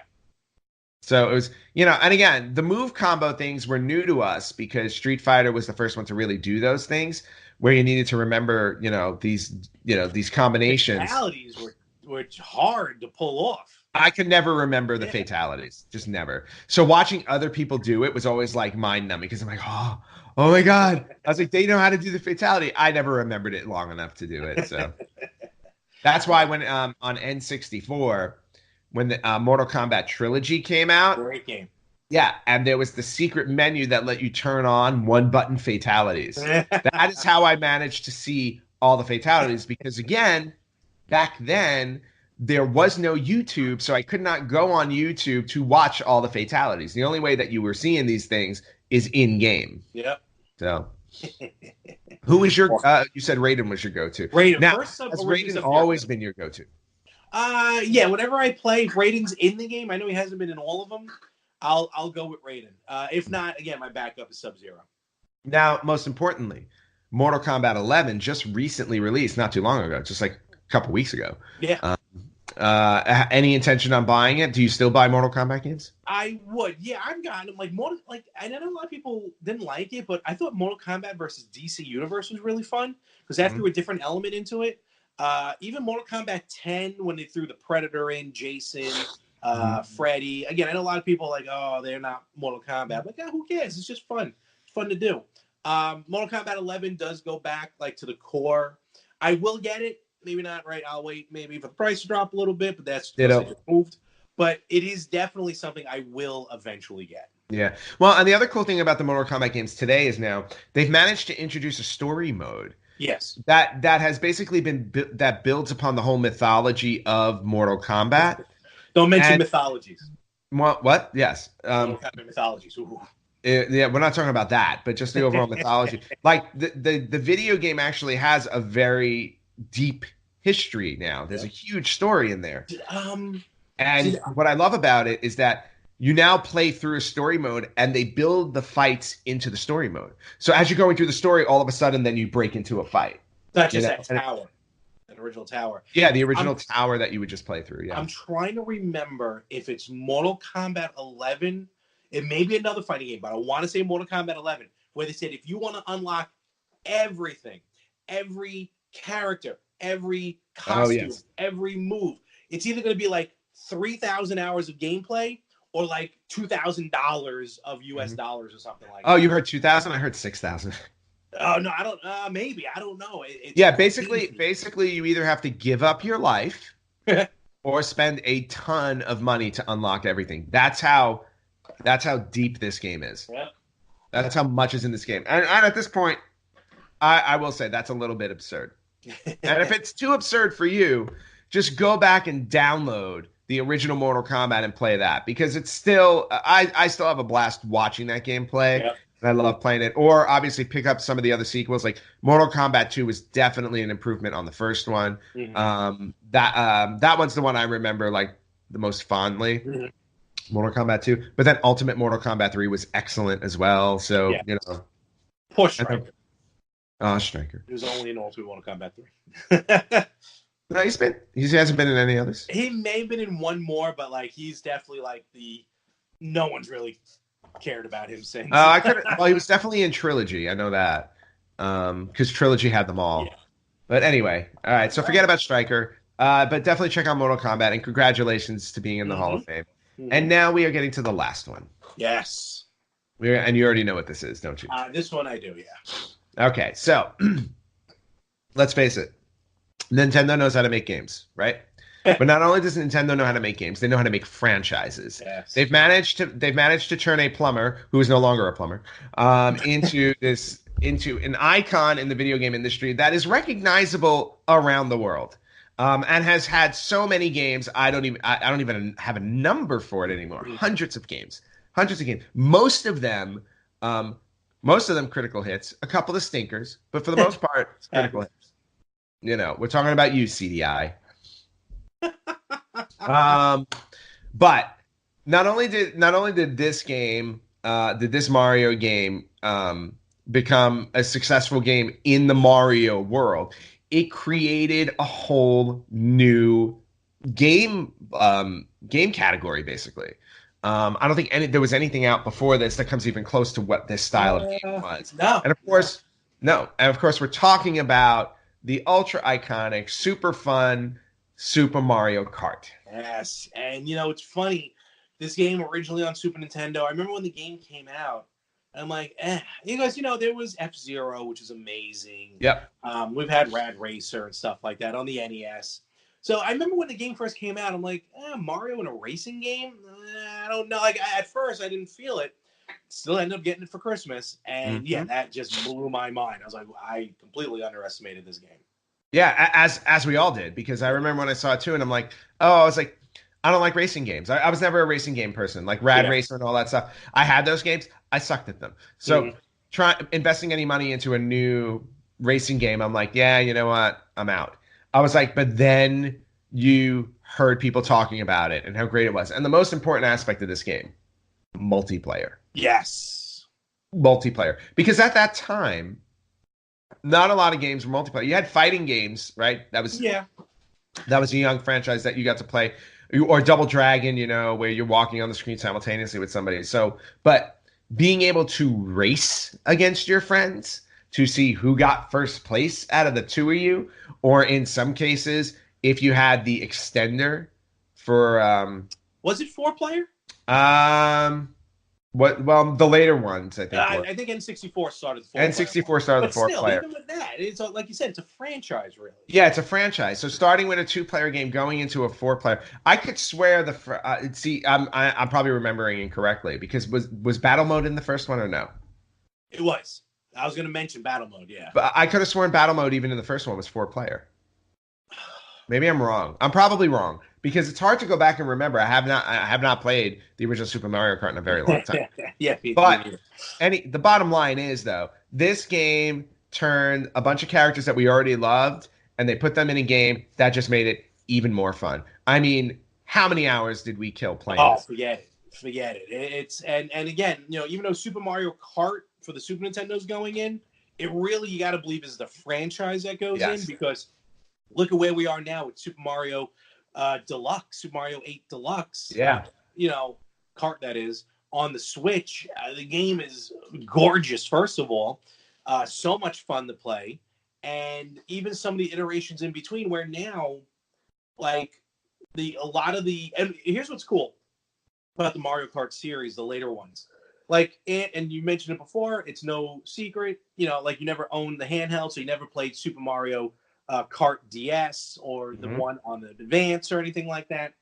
So it was, and again, the move combo things were new to us because Street Fighter was the first one to really do those things, where you needed to remember, these combinations. Fatalities were hard to pull off. I could never remember the fatalities, just never. So watching other people do it was always like mind numbing because I'm like, oh my God. I was like, they know how to do the fatality. I never remembered it long enough to do it. So that's why when on N64, when the Mortal Kombat Trilogy came out. Great game. Yeah, and there was the secret menu that let you turn on one-button fatalities. That is how I managed to see all the fatalities because, again, back then, there was no YouTube, so I could not go on YouTube to watch all the fatalities. The only way that you were seeing these things is in-game. Yep. So, who is your you said Raiden was your go-to. Raiden. Now, has Raiden always been your go-to? Yeah, whenever I play, if Raiden's in the game, I know he hasn't been in all of them, I'll go with Raiden. If not, again, my backup is Sub-Zero. Now, most importantly, Mortal Kombat 11 just recently released, not too long ago, just like a couple weeks ago. Yeah. Any intention on buying it? Do you still buy Mortal Kombat games? I would. Yeah, I've gotten them. I know a lot of people didn't like it, but I thought Mortal Kombat versus DC Universe was really fun because that threw a different element into it. Even Mortal Kombat 10, when they threw the Predator in, Jason, Freddy. Again, I know a lot of people are like, oh, they're not Mortal Kombat. But yeah, who cares? It's just fun. It's fun to do. Mortal Kombat 11 does go back to the core. I will get it. Maybe not right. I'll wait maybe for the price to drop a little bit, but that's just moved. But it is definitely something I will eventually get. Yeah. Well, and the other cool thing about the Mortal Kombat games today is now they've managed to introduce a story mode. Yes. That has basically been that builds upon the whole mythology of Mortal Kombat. Don't mention mythologies. What? Yes. Mortal Kombat mythologies. Ooh. Yeah, we're not talking about that, but just the overall mythology. Like the video game actually has a very deep history now. There's a huge story in there. What I love about it is that you now play through a story mode and they build the fights into the story mode. So as you're going through the story, all of a sudden then you break into a fight. Not just that tower. That original tower. Yeah, the original tower that you would just play through. Yeah. I'm trying to remember if it's Mortal Kombat 11. It may be another fighting game, but I want to say Mortal Kombat 11, where they said if you want to unlock everything, every character, every costume, every move, it's either going to be like 3,000 hours of gameplay or like $2,000 of US dollars or something like that. Oh, you heard 2,000? I heard 6,000. Oh no, I don't. Maybe I don't know. Yeah, basically, you either have to give up your life or spend a ton of money to unlock everything. That's how deep this game is. Yeah. That's how much is in this game. And at this point, I will say that's a little bit absurd. And if it's too absurd for you, just go back and download the original Mortal Kombat and play that, because it's still I still have a blast watching that game play. Yep. And I love playing it. Or obviously pick up some of the other sequels. Like Mortal Kombat 2 was definitely an improvement on the first one. Mm-hmm. That one's the one I remember like the most fondly. Mm-hmm. Mortal Kombat 2. But then Ultimate Mortal Kombat 3 was excellent as well. So, yeah. Poor Striker. Striker. He was only in Ultimate Mortal Kombat 3. No, he hasn't been in any others. He may have been in one more, but like he's definitely like no one's really cared about him since. Well, he was definitely in Trilogy. I know that. Because Trilogy had them all. Yeah. But anyway, all right. So forget about Striker. But definitely check out Mortal Kombat, and congratulations to being in the Hall of Fame. Mm-hmm. And now we are getting to the last one. Yes. And you already know what this is, don't you? This one I do, yeah. Okay, so let's face it. Nintendo knows how to make games, right? But not only does Nintendo know how to make games, they know how to make franchises. Yes. They've managed to turn a plumber, who is no longer a plumber, into an icon in the video game industry that is recognizable around the world, and has had so many games. I don't even have a number for it anymore. Hundreds of games. Most of them critical hits. A couple of stinkers, but for the most part, it's critical hits. You know, we're talking about you, CDI. But not only did this game, did this Mario game become a successful game in the Mario world, it created a whole new game category, basically. I don't think there was anything out before this that comes even close to what this style of game was. No. And of course, we're talking about the ultra iconic, super fun Super Mario Kart. Yes, and it's funny. This game originally on Super Nintendo. I remember when the game came out. I'm like, you guys, there was F-Zero, which is amazing. Yep. We've had Rad Racer and stuff like that on the NES. So I remember when the game first came out. I'm like, Mario in a racing game? I don't know. Like at first, I didn't feel it. Still ended up getting it for Christmas, and yeah, that just blew my mind. I was like, I completely underestimated this game. Yeah, as we all did, because I remember when I saw it too, and I'm like, I was like, I don't like racing games. I was never a racing game person, like Rad Racer and all that stuff. I had those games. I sucked at them. So investing any money into a new racing game, I'm like, yeah, you know what? I'm out. I was like, but then you heard people talking about it and how great it was. And the most important aspect of this game, multiplayer. Yes. Multiplayer. Because at that time, not a lot of games were multiplayer. You had fighting games, right? That was a young franchise that you got to play. Or Double Dragon, where you're walking on the screen simultaneously with somebody. So, but being able to race against your friends to see who got first place out of the two of you, or in some cases, if you had the extender for was it 4-player? Well, the later ones, I think. I think N64 started the 4-player. N64 started the 4-player. Even with that, it's like you said, it's a franchise, really. Yeah, it's a franchise. So starting with a 2-player game, going into a 4-player, I could swear I'm probably remembering incorrectly, because was battle mode in the first one or no? It was. I was going to mention battle mode, yeah. But I could have sworn battle mode even in the first one was 4-player. Maybe I'm wrong. I'm probably wrong, because it's hard to go back and remember. I have not played the original Super Mario Kart in a very long time. Yeah, but the bottom line is, though, this game turned a bunch of characters that we already loved, and they put them in a game that just made it even more fun. I mean, how many hours did we kill playing this? Forget it. It's and again, even though Super Mario Kart for the Super Nintendo's going in, it really, you got to believe, is the franchise that goes in, because look at where we are now with Super Mario Deluxe, Super Mario 8 Deluxe. Yeah. Kart, that is, on the Switch. The game is gorgeous, first of all. So much fun to play. And even some of the iterations in between, where now, like, a lot of the, and here's what's cool about the Mario Kart series, the later ones. Like, and you mentioned it before, it's no secret, like you never owned the handheld, so you never played Super Mario Kart DS or the one on the Advance or anything like that.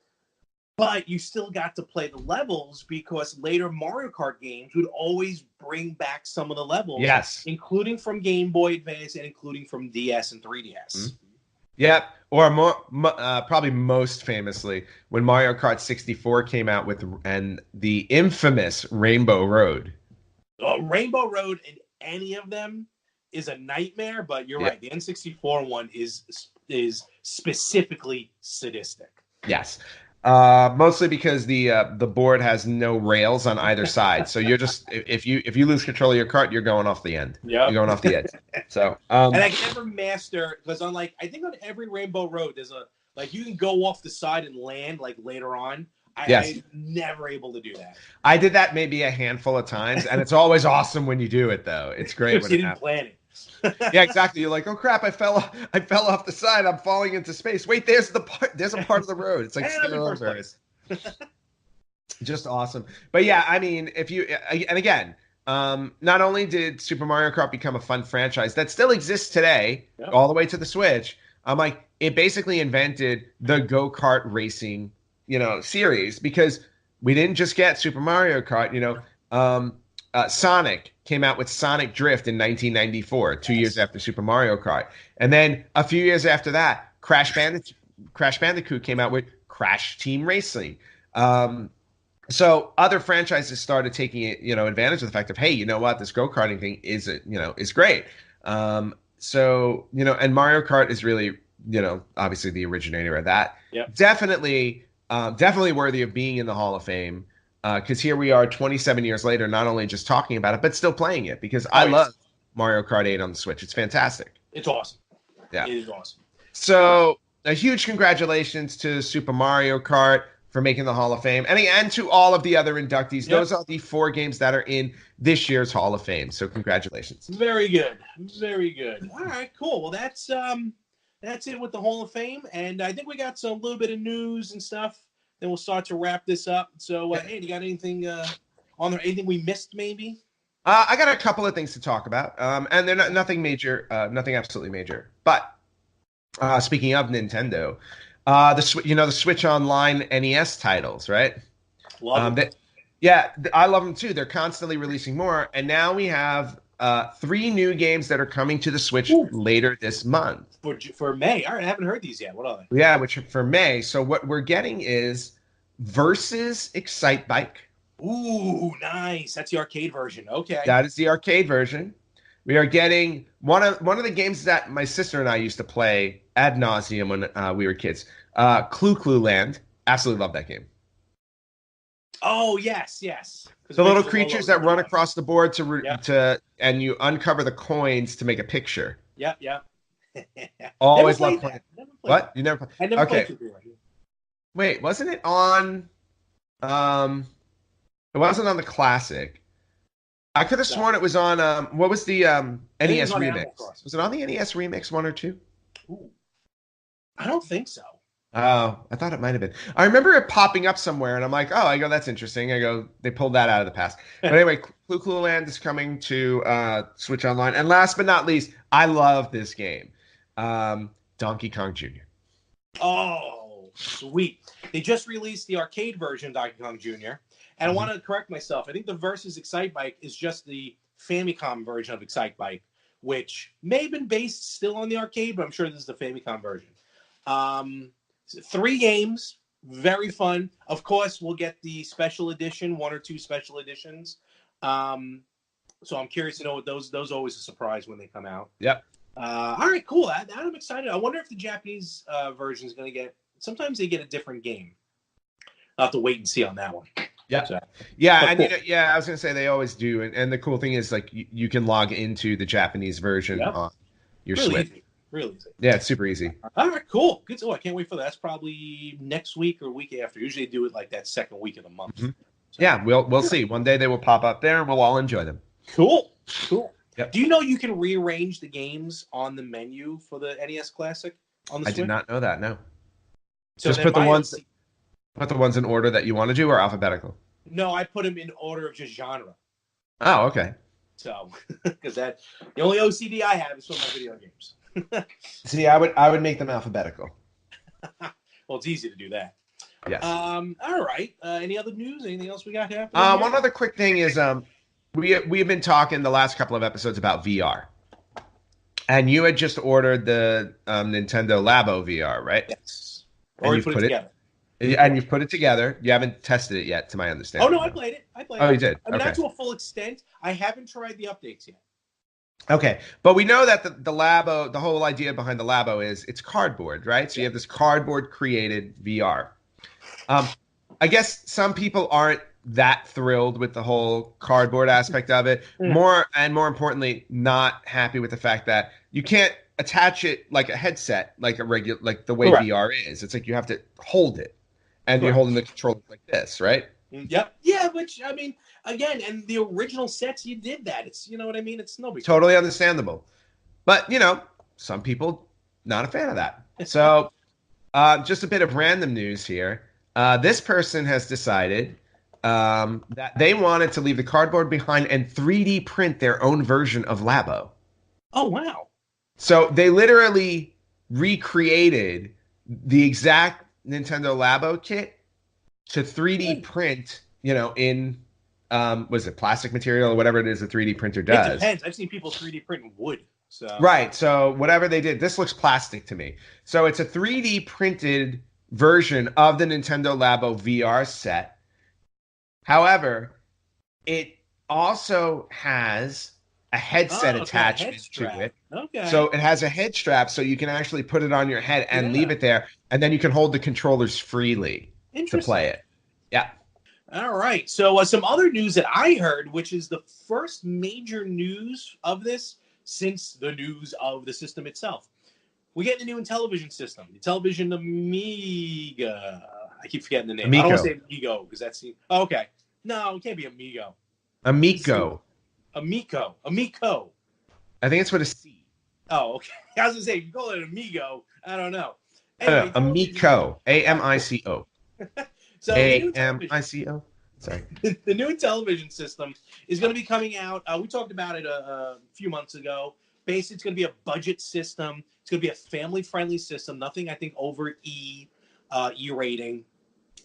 But you still got to play the levels because later Mario Kart games would always bring back some of the levels. Yes. Including from Game Boy Advance and including from DS and 3DS. Yep. Or probably most famously, when Mario Kart 64 came out and the infamous Rainbow Road. Rainbow Road in any of them is a nightmare, but you're right. The N64 one is specifically sadistic. Yes. Mostly because the board has no rails on either side, so you're just if you lose control of your cart, you're going off the end. Yeah, you're going off the edge. So and I can never master because I think on every Rainbow Road there's you can go off the side and land later on. I'm never able to do that. I did that maybe a handful of times, and it's always awesome when you do it though. It's great when you didn't plan it. Yeah, exactly. You're like, oh crap! I fell off the side. I'm falling into space. Wait, there's a part of the road. It's like just awesome. But yeah, I mean, not only did Super Mario Kart become a fun franchise that still exists today, all the way to the Switch. It basically invented the go-kart racing, series because we didn't just get Super Mario Kart. Sonic came out with Sonic Drift in 1994, 2 years after Super Mario Kart. And then a few years after that, Crash Bandicoot came out with Crash Team Racing. So other franchises started taking advantage of the fact of, hey, you know what, this go-karting thing is great. And Mario Kart is really, obviously the originator of that. Yep. Definitely worthy of being in the Hall of Fame. Because here we are 27 years later, not only just talking about it, but still playing it because I love Mario Kart 8 on the Switch. It's fantastic. It's awesome. Yeah. It is awesome. So a huge congratulations to Super Mario Kart for making the Hall of Fame and to all of the other inductees. Yep. Those are the 4 games that are in this year's Hall of Fame. So congratulations. Very good. Very good. All right, cool. Well, that's it with the Hall of Fame. And I think we got a little bit of news and stuff. Then we'll start to wrap this up. So, hey, you got anything on there? Anything we missed, maybe? I got a couple of things to talk about, and they're nothing major, nothing absolutely major. But speaking of Nintendo, the Switch Online NES titles, right? Love them. I love them too. They're constantly releasing more, and now we have 3 new games that are coming to the Switch later this month. For May. All right, I haven't heard these yet. What are they? Yeah, which for May. So what we're getting is Versus Excitebike. Ooh, nice. That's the arcade version. Okay. That is the arcade version. We are getting one of the games that my sister and I used to play ad nauseum when we were kids. Clu Clu Land. Absolutely love that game. Oh, yes. The little creatures that run across the board and you uncover the coins to make a picture. Yep. Always love playing. What? You never played? I never played Clu Clu. Wait, wasn't it on? It wasn't on the classic. I could have sworn it was on. What was the NES remix? Was it on the NES remix 1 or 2? Ooh. I don't think so. Oh, I thought it might have been. I remember it popping up somewhere, and I'm like, oh, that's interesting. They pulled that out of the past. But anyway, Clu Clu Land is coming to Switch Online. And last but not least, I love this game. Donkey Kong Jr. Oh, sweet. They just released the arcade version of Donkey Kong Jr. And I want to correct myself. I think the Versus Excitebike is just the Famicom version of Excitebike, which may have been based still on the arcade, but I'm sure this is the Famicom version. 3 games, very fun. Of course, we'll get the special edition, 1 or 2 special editions. So I'm curious to know what those are always a surprise when they come out. Yep. All right, cool. I'm excited. I wonder if the Japanese version is going to get. Sometimes they get a different game. I'll have to wait and see on that one. Yeah, so, and cool. I was going to say they always do, and the cool thing is you can log into the Japanese version on your Switch. Easy. Really easy. Yeah, it's super easy. All right, cool. Good. Oh, I can't wait for that. That's probably next week or week after. Usually they do it like that second week of the month. Mm-hmm. So. Yeah, we'll see. One day they will pop up there, and we'll all enjoy them. Cool. Yep. Do you know you can rearrange the games on the menu for the NES Classic on the Switch? I did not know that. No. So Just then put the ones in order that you want to do, or alphabetical. no, I put them in order of just genre. Oh, okay. So, because that the only OCD I have is from my video games. See, I would make them alphabetical. Well, it's easy to do that. Yes. All right. Any other news? Anything else we got happening? Here? One other quick thing is we've been talking the last couple of episodes about VR, and you had just ordered the Nintendo Labo VR, right? Yes. And Or you've put it together. And you've put it together. You haven't tested it yet, to my understanding. Oh no, I played it. Oh, you did. I mean, Okay. not to a full extent. I haven't tried the updates yet. Okay, but we know that the Labo, the whole idea behind the Labo is it's cardboard, right? So you have this cardboard created VR. I guess some people aren't that thrilled with the whole cardboard aspect of it. More importantly, not happy with the fact that you can't attach it like a headset, like the way Correct. VR is. It's like you have to hold it, and you're Correct. holding the controller like this, right? Yep. Yeah, which I mean, again, and the original sets, you did that. It's, you know what I mean? It's no big deal. Totally understandable. But, some people not a fan of that. So, just a bit of random news here. This person has decided that they wanted to leave the cardboard behind and 3D print their own version of Labo. Oh, wow. So they literally recreated the exact Nintendo Labo kit to 3D print, in was it plastic material or whatever it is the 3D printer does. It depends. I've seen people 3D print wood. So Right. So whatever they did, this looks plastic to me. So it's a 3D printed version of the Nintendo Labo VR set. However, it also has a headset attachment to it. Okay. So it has a head strap so you can actually put it on your head and leave it there. And then you can hold the controllers freely to play it. Yeah. All right. So some other news that I heard, which is the first major news of this since the news of the system itself. We get a new Intellivision system, the Intellivision Amiga. I keep forgetting the name. Amico. I don't want to say Amigo because that's okay. No, it can't be Amigo. Amico. Amico. I think it's with a C. Oh, okay. I was gonna say if you call it Amigo, I don't know. Anyway, Amico. AMICO. So AMICO. Sorry. The new Intellivision system is going to be coming out. We talked about it a few months ago. Basically, it's going to be a budget system. It's going to be a family-friendly system. Nothing, I think, over E rating.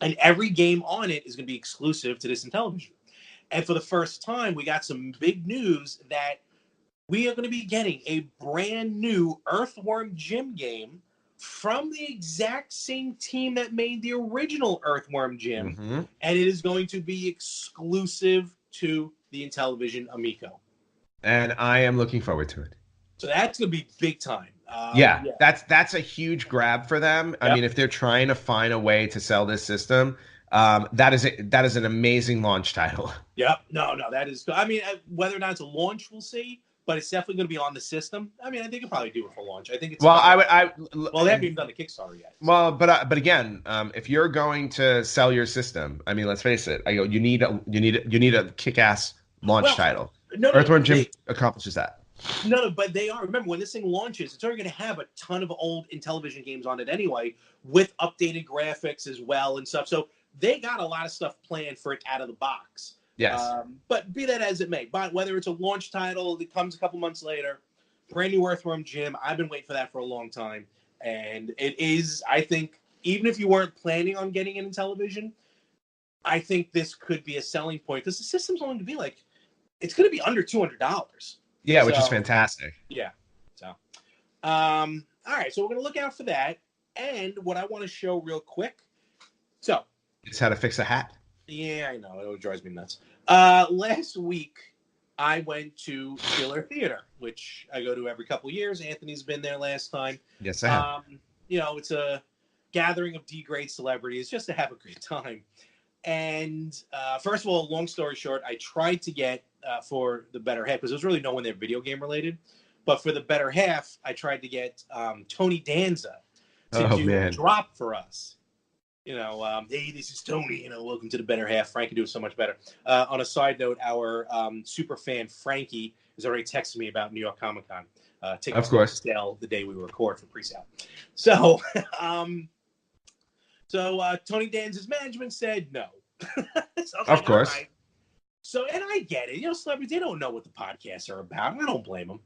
And every game on it is going to be exclusive to this Intellivision. And for the first time, we got some big news that we are going to be getting a brand new Earthworm Jim game from the exact same team that made the original Earthworm Jim. Mm-hmm. And it is going to be exclusive to the Intellivision Amico. And I am looking forward to it. So that's going to be big time. Yeah, that's a huge grab for them. Yep. I mean, if they're trying to find a way to sell this system, that is an amazing launch title. Yep. No, that is. I mean, whether or not it's a launch, we'll see. But it's definitely going to be on the system. I mean, I think you could probably do it for launch. I think it's. Well, they haven't even done the Kickstarter yet. So. Well, but again, if you're going to sell your system, I mean, let's face it. You need a kick-ass launch title. Earthworm Jim accomplishes that. No, but they are. Remember, when this thing launches, it's already going to have a ton of old Intellivision games on it anyway, with updated graphics as well and stuff. So they got a lot of stuff planned for it out of the box. Yes. But be that as it may, but whether it's a launch title that comes a couple months later, brand new Earthworm Jim, I've been waiting for that for a long time. And it is, I think, even if you weren't planning on getting it in Intellivision, I think this could be a selling point because the system's only going to be it's going to be under $200. Yeah, which is fantastic. Yeah. So, all right. So we're going to look out for that. And what I want to show real quick. So. It's how to fix a hat. Yeah, I know. It drives me nuts. Last week, I went to Schiller Theater, which I go to every couple of years. Anthony's been there last time. Yes, I have. It's a gathering of D-grade celebrities just to have a great time. And first of all, long story short, I tried to get for the better half, because there's really no one there video game related. But for the better half, I tried to get Tony Danza to do a drop for us. Hey, this is Tony. Welcome to the better half. Frank can do it so much better. On a side note, our super fan Frankie has already texted me about New York Comic Con. Tickets of course. Sale the day we record for pre-sale. So, So Tony Danza's management said no. So I was Of like, course. all right. So, and I get it. You know, celebrities, they don't know what the podcasts are about. I don't blame them.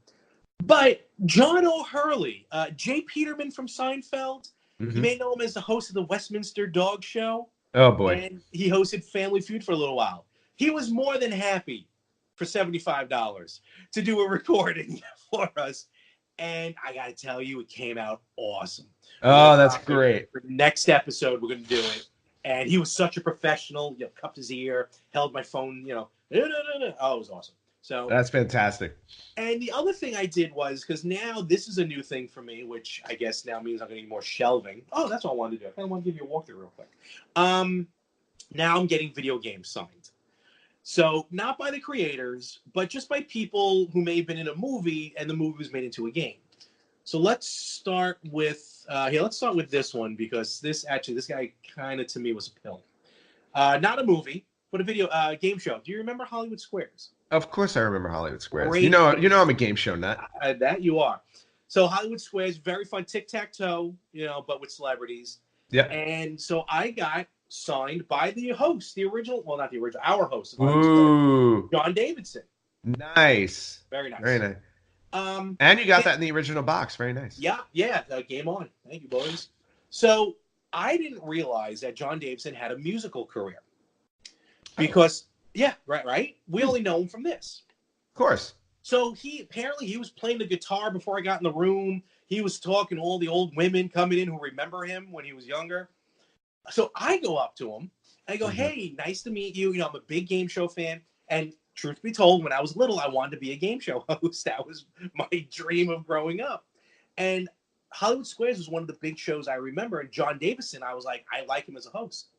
But John O'Hurley, Jay Peterman from Seinfeld, you Mhm. may know him as the host of the Westminster Dog Show, Oh boy. and he hosted Family Feud for a little while. He was more than happy for $75 to do a recording for us. And I got to tell you, it came out awesome. Oh, that's great. For the next episode, we're going to do it. And he was such a professional, you know, cupped his ear, held my phone, you know. Oh, it was awesome. So That's fantastic. and the other thing I did was, because now this is a new thing for me, which I guess now means I'm going to need more shelving. Oh, that's what I wanted to do. I kind of want to give you a walkthrough real quick. Now I'm getting video games signed. So not by the creators, but just by people who may have been in a movie and the movie was made into a game. So let's start with let's start with this one, because this guy kind of to me was a pill. Not a movie, but a video game show. Do you remember Hollywood Squares? Of course, I remember Hollywood Squares. Great You know, game. I'm a game show nut. That you are. So Hollywood Squares, very fun tic-tac-toe, you know, but with celebrities. Yeah. And so I got signed by the host, the original, well, not the original, our host of Hollywood Squares, Ooh, John Davidson. nice. Very nice. Very nice. And you got that in the original box. Very nice. Yeah. Game on. Thank you, boys. So I didn't realize that John Davidson had a musical career. Because, right. We only know him from this. Of course. So he was playing the guitar before I got in the room. He was talking to all the old women coming in who remember him when he was younger. So I go up to him. I go, hey, nice to meet you. You know, I'm a big game show fan. And truth be told, when I was little, I wanted to be a game show host. That was my dream of growing up. And Hollywood Squares was one of the big shows I remember. And John Davison, I was like, I like him as a host.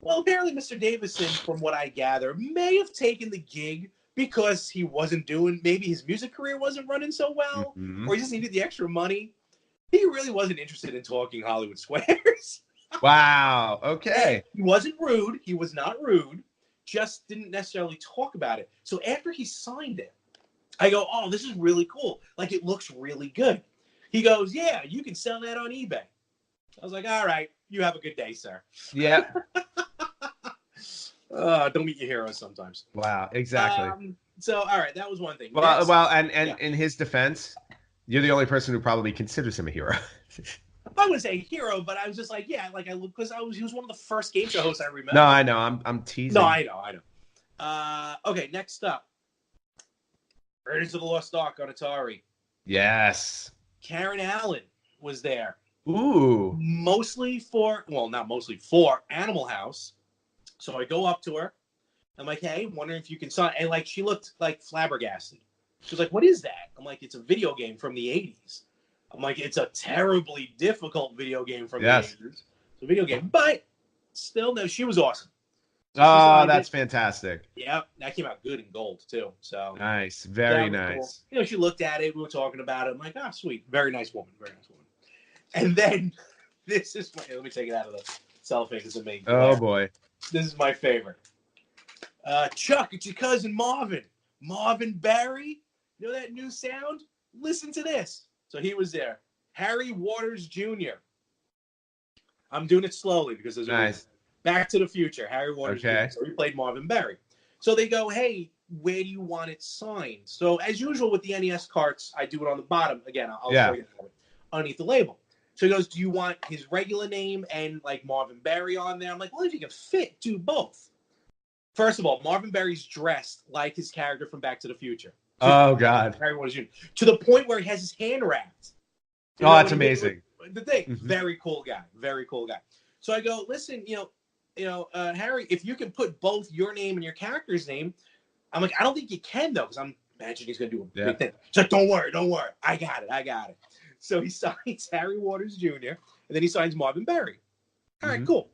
Well, apparently Mr. Davison, from what I gather, may have taken the gig because he wasn't doing, maybe his music career wasn't running so well, or he just needed the extra money. He really wasn't interested in talking Hollywood Squares. Wow. Okay. He wasn't rude. He was not rude. Just didn't necessarily talk about it. So after he signed it, I go, oh, this is really cool. Like, it looks really good. He goes, yeah, you can sell that on eBay. I was like, all right, you have a good day, sir. Yeah. Don't meet your heroes sometimes. Wow. Exactly. So, all right, that was one thing. Well, and in his defense, you're the only person who probably considers him a hero. I wouldn't say hero, but I was just like, yeah, like because he was one of the first game show hosts I remember. No, I know. I'm teasing. No, I know. Okay, next up, Raiders of the Lost Ark on Atari. Yes. Karen Allen was there. Ooh. Not mostly for Animal House. So I go up to her. I'm like, hey, wondering if you can sign. And like, she looked like flabbergasted. She was like, what is that? I'm like, it's a video game from the 80s. I'm like, it's a terribly difficult video game from the 80s. It's a video game, but still, no, she was awesome. So that's fantastic. Yeah, that came out good in gold too. So nice, very nice. Cool. You know, she looked at it. We were talking about it. I'm like, oh, sweet, very nice woman, very nice woman. And then this is let me take it out of the cellophane because it made. Oh boy, this is my favorite. Chuck, it's your cousin Marvin Barry. You know that new sound? Listen to this. So he was there. Harry Waters Jr. I'm doing it slowly because there's nice. Back to the Future. Harry Waters Jr. So he played Marvin Barry. So they go, hey, where do you want it signed? So as usual with the NES carts, I do it on the bottom. Again, I'll show you underneath the label. So he goes, do you want his regular name and like Marvin Barry on there? I'm like, well, if you can fit, do both. First of all, Marvin Barry's dressed like his character from Back to the Future. Oh, God. Harry Waters Jr. To the point where he has his hand wrapped. Oh, that's amazing. The thing, very cool guy. Very cool guy. So I go, listen, Harry, if you can put both your name and your character's name, I'm like, I don't think you can, though, because I'm imagining he's going to do a big thing. He's like, don't worry. I got it. So he signs Harry Waters Jr., and then he signs Marvin Barry. All right, cool.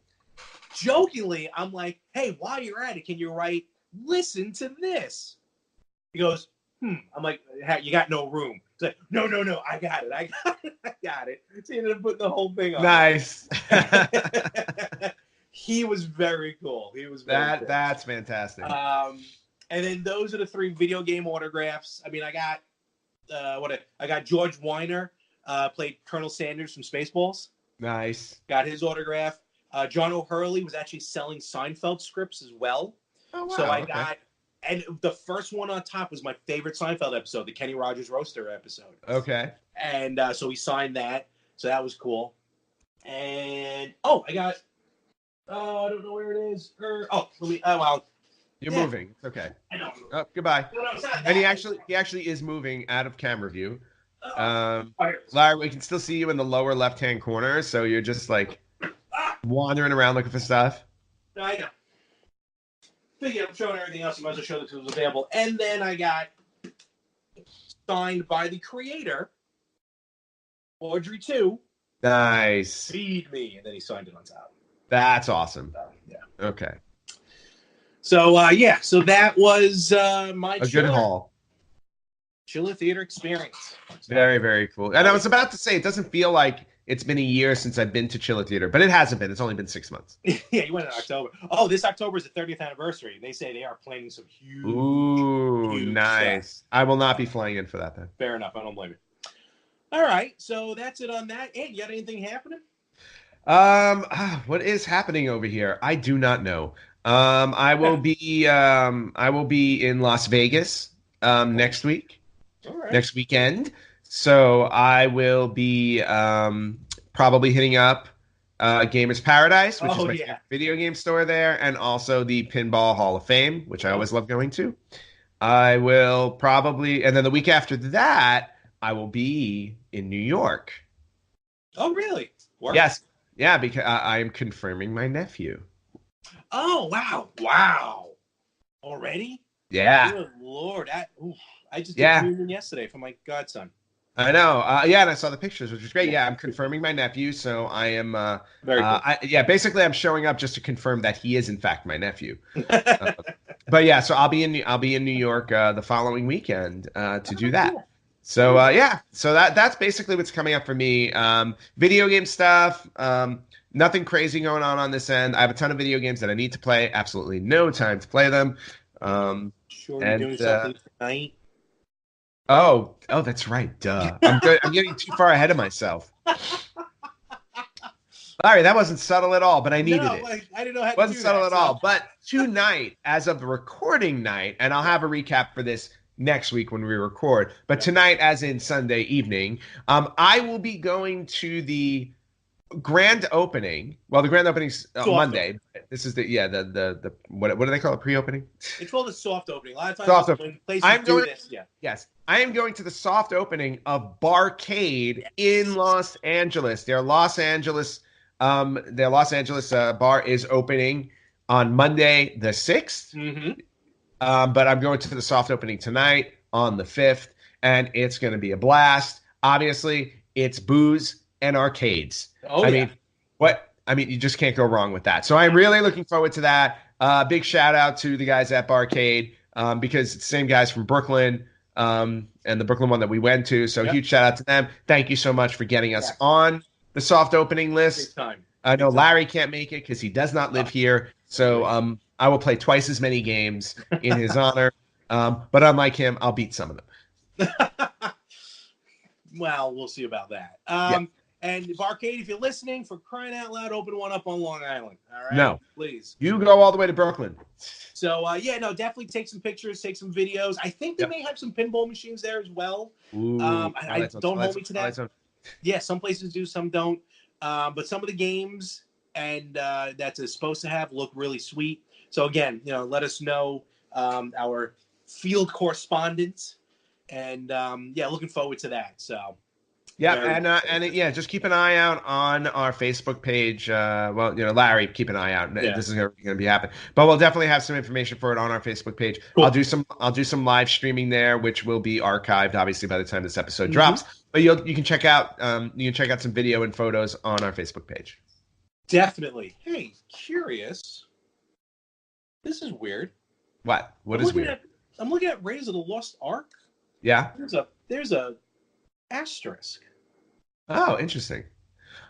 Jokingly, I'm like, hey, while you're at it, can you write, listen to this? He goes, I'm like, you got no room. He's like, no, I got it. So he ended up putting the whole thing on. Nice. He was very cool. That's fantastic. And then those are the 3 video game autographs. I mean, I got George Weiner, played Colonel Sanders from Spaceballs. Nice. Got his autograph. John O'Hurley was actually selling Seinfeld scripts as well. Oh, wow. So I okay. got, and the first one on top was my favorite Seinfeld episode, the Kenny Rogers Roaster episode. Okay. And so he signed that. So that was cool. And, I got, I don't know where it is. Let me, You're moving. It's okay. I know. Oh, goodbye. No, it's not And he that. actually is moving out of camera view. All right. Larry, we can still see you in the lower left-hand corner, so you're just like wandering around looking for stuff. I know. Figure I'm showing everything else. You might as well show this was available. And then I got signed by the creator, Audrey 2. Nice. Feed me. And then he signed it on top. That's awesome. Yeah. Okay. So, so that was my A good haul. Chiller Theater experience. Very, very cool. And I was about to say, it doesn't feel like it's been a year since I've been to Chiller Theater, but it hasn't been. It's only been 6 months. Yeah, you went in October. Oh, this October is the 30th anniversary. They say they are planning some huge. Ooh, huge nice. stuff. I will not be flying in for that then. Fair enough. I don't blame you. All right, so that's it on that. Hey, you got anything happening? What is happening over here? I do not know. I will be in Las Vegas next week. All right. Next weekend. So I will be probably hitting up Gamers Paradise, which is my favorite video game store there, and also the Pinball Hall of Fame, which I always love going to. I will probably, and then the week after that, I will be in New York. Oh, really? Work? Yes. Yeah, because I am confirming my nephew. Oh, wow. Wow. Already? Yeah. Good Lord. I just did communion yesterday for my godson. I know. Yeah, and I saw the pictures, which is great. Yeah, I'm confirming my nephew, so I am. Very cool. Basically, I'm showing up just to confirm that he is in fact my nephew. But yeah, so I'll be in New York the following weekend to do that. Cool. So so that's basically what's coming up for me. Video game stuff. Nothing crazy going on this end. I have a ton of video games that I need to play. Absolutely no time to play them. Sure, you're doing something tonight. Oh, that's right. Duh. I'm getting too far ahead of myself. Larry, that wasn't subtle at all, but I needed it. I didn't know how to do that. It wasn't subtle at all. But tonight, as of the recording night, and I'll have a recap for this next week when we record, but tonight, as in Sunday evening, I will be going to the grand opening. Well, the grand opening's Monday. This is the what do they call it? Pre-opening? It's called a soft opening. A lot of times when places do this. Yeah. Yes. I am going to the soft opening of Barcade in Los Angeles. Their Los Angeles bar is opening on Monday the 6th. Mm-hmm. But I'm going to the soft opening tonight on the 5th, and it's going to be a blast. Obviously, it's booze and arcades. Oh, I mean, you just can't go wrong with that. So I'm really looking forward to that. Big shout out to the guys at Barcade because it's the same guys from Brooklyn and the Brooklyn one that we went to. So huge shout out to them. Thank you so much for getting us on the soft opening list. Big time. I know Larry can't make it because he does not live here. So I will play twice as many games in his honor. But unlike him, I'll beat some of them. Well, we'll see about that. And Barcade, if you're listening, for crying out loud, open one up on Long Island. All right? No. Please. You go all the way to Brooklyn. So, definitely take some pictures, take some videos. I think they may have some pinball machines there as well. Ooh, don't hold me to that. Yeah, some places do, some don't. But some of the games and that's supposed to have look really sweet. So, again, let us know our field correspondents. And, looking forward to that. So... Yeah, just keep an eye out on our Facebook page. Larry, keep an eye out. Yeah. This is going to be happening, but we'll definitely have some information for it on our Facebook page. Cool. I'll do some live streaming there, which will be archived, obviously, by the time this episode drops. But you can check out some video and photos on our Facebook page. Definitely. Hey, curious. This is weird. What? What is weird? I'm looking at Raiders of the Lost Ark. Yeah. There's a asterisk. Oh, interesting.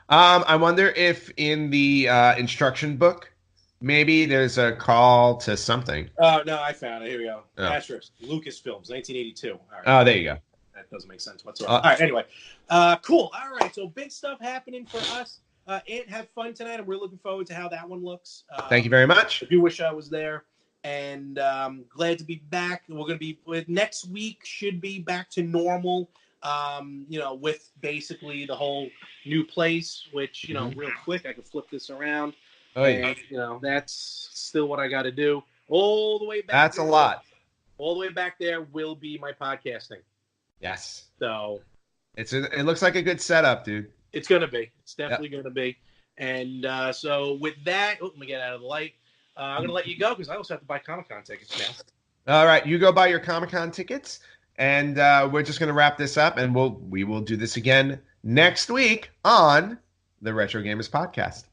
I wonder if in the instruction book, maybe there's a call to something. Oh, no, I found it. Here we go. Oh. Asterisk. Lucasfilms, 1982. All right. Oh, there you go. That doesn't make sense whatsoever. All right, anyway. Cool. All right, so big stuff happening for us. Ant, have fun tonight. I'm really looking forward to how that one looks. Thank you very much. I do wish I was there. And glad to be back. We're going to be next week should be back to normal. With basically the whole new place, which real quick I can flip this around. Oh, yeah. And, that's still what I got to do. All the way back. That's there, a lot. All the way back there will be my podcasting. Yes. So it looks like a good setup, dude. it's going to be. It's definitely going to be. And so with that, let me get out of the light. I'm going to let you go because I also have to buy Comic-Con tickets now. All right, you go buy your Comic-Con tickets, and we're just going to wrap this up, and we will do this again next week on the Retro Gamers Podcast.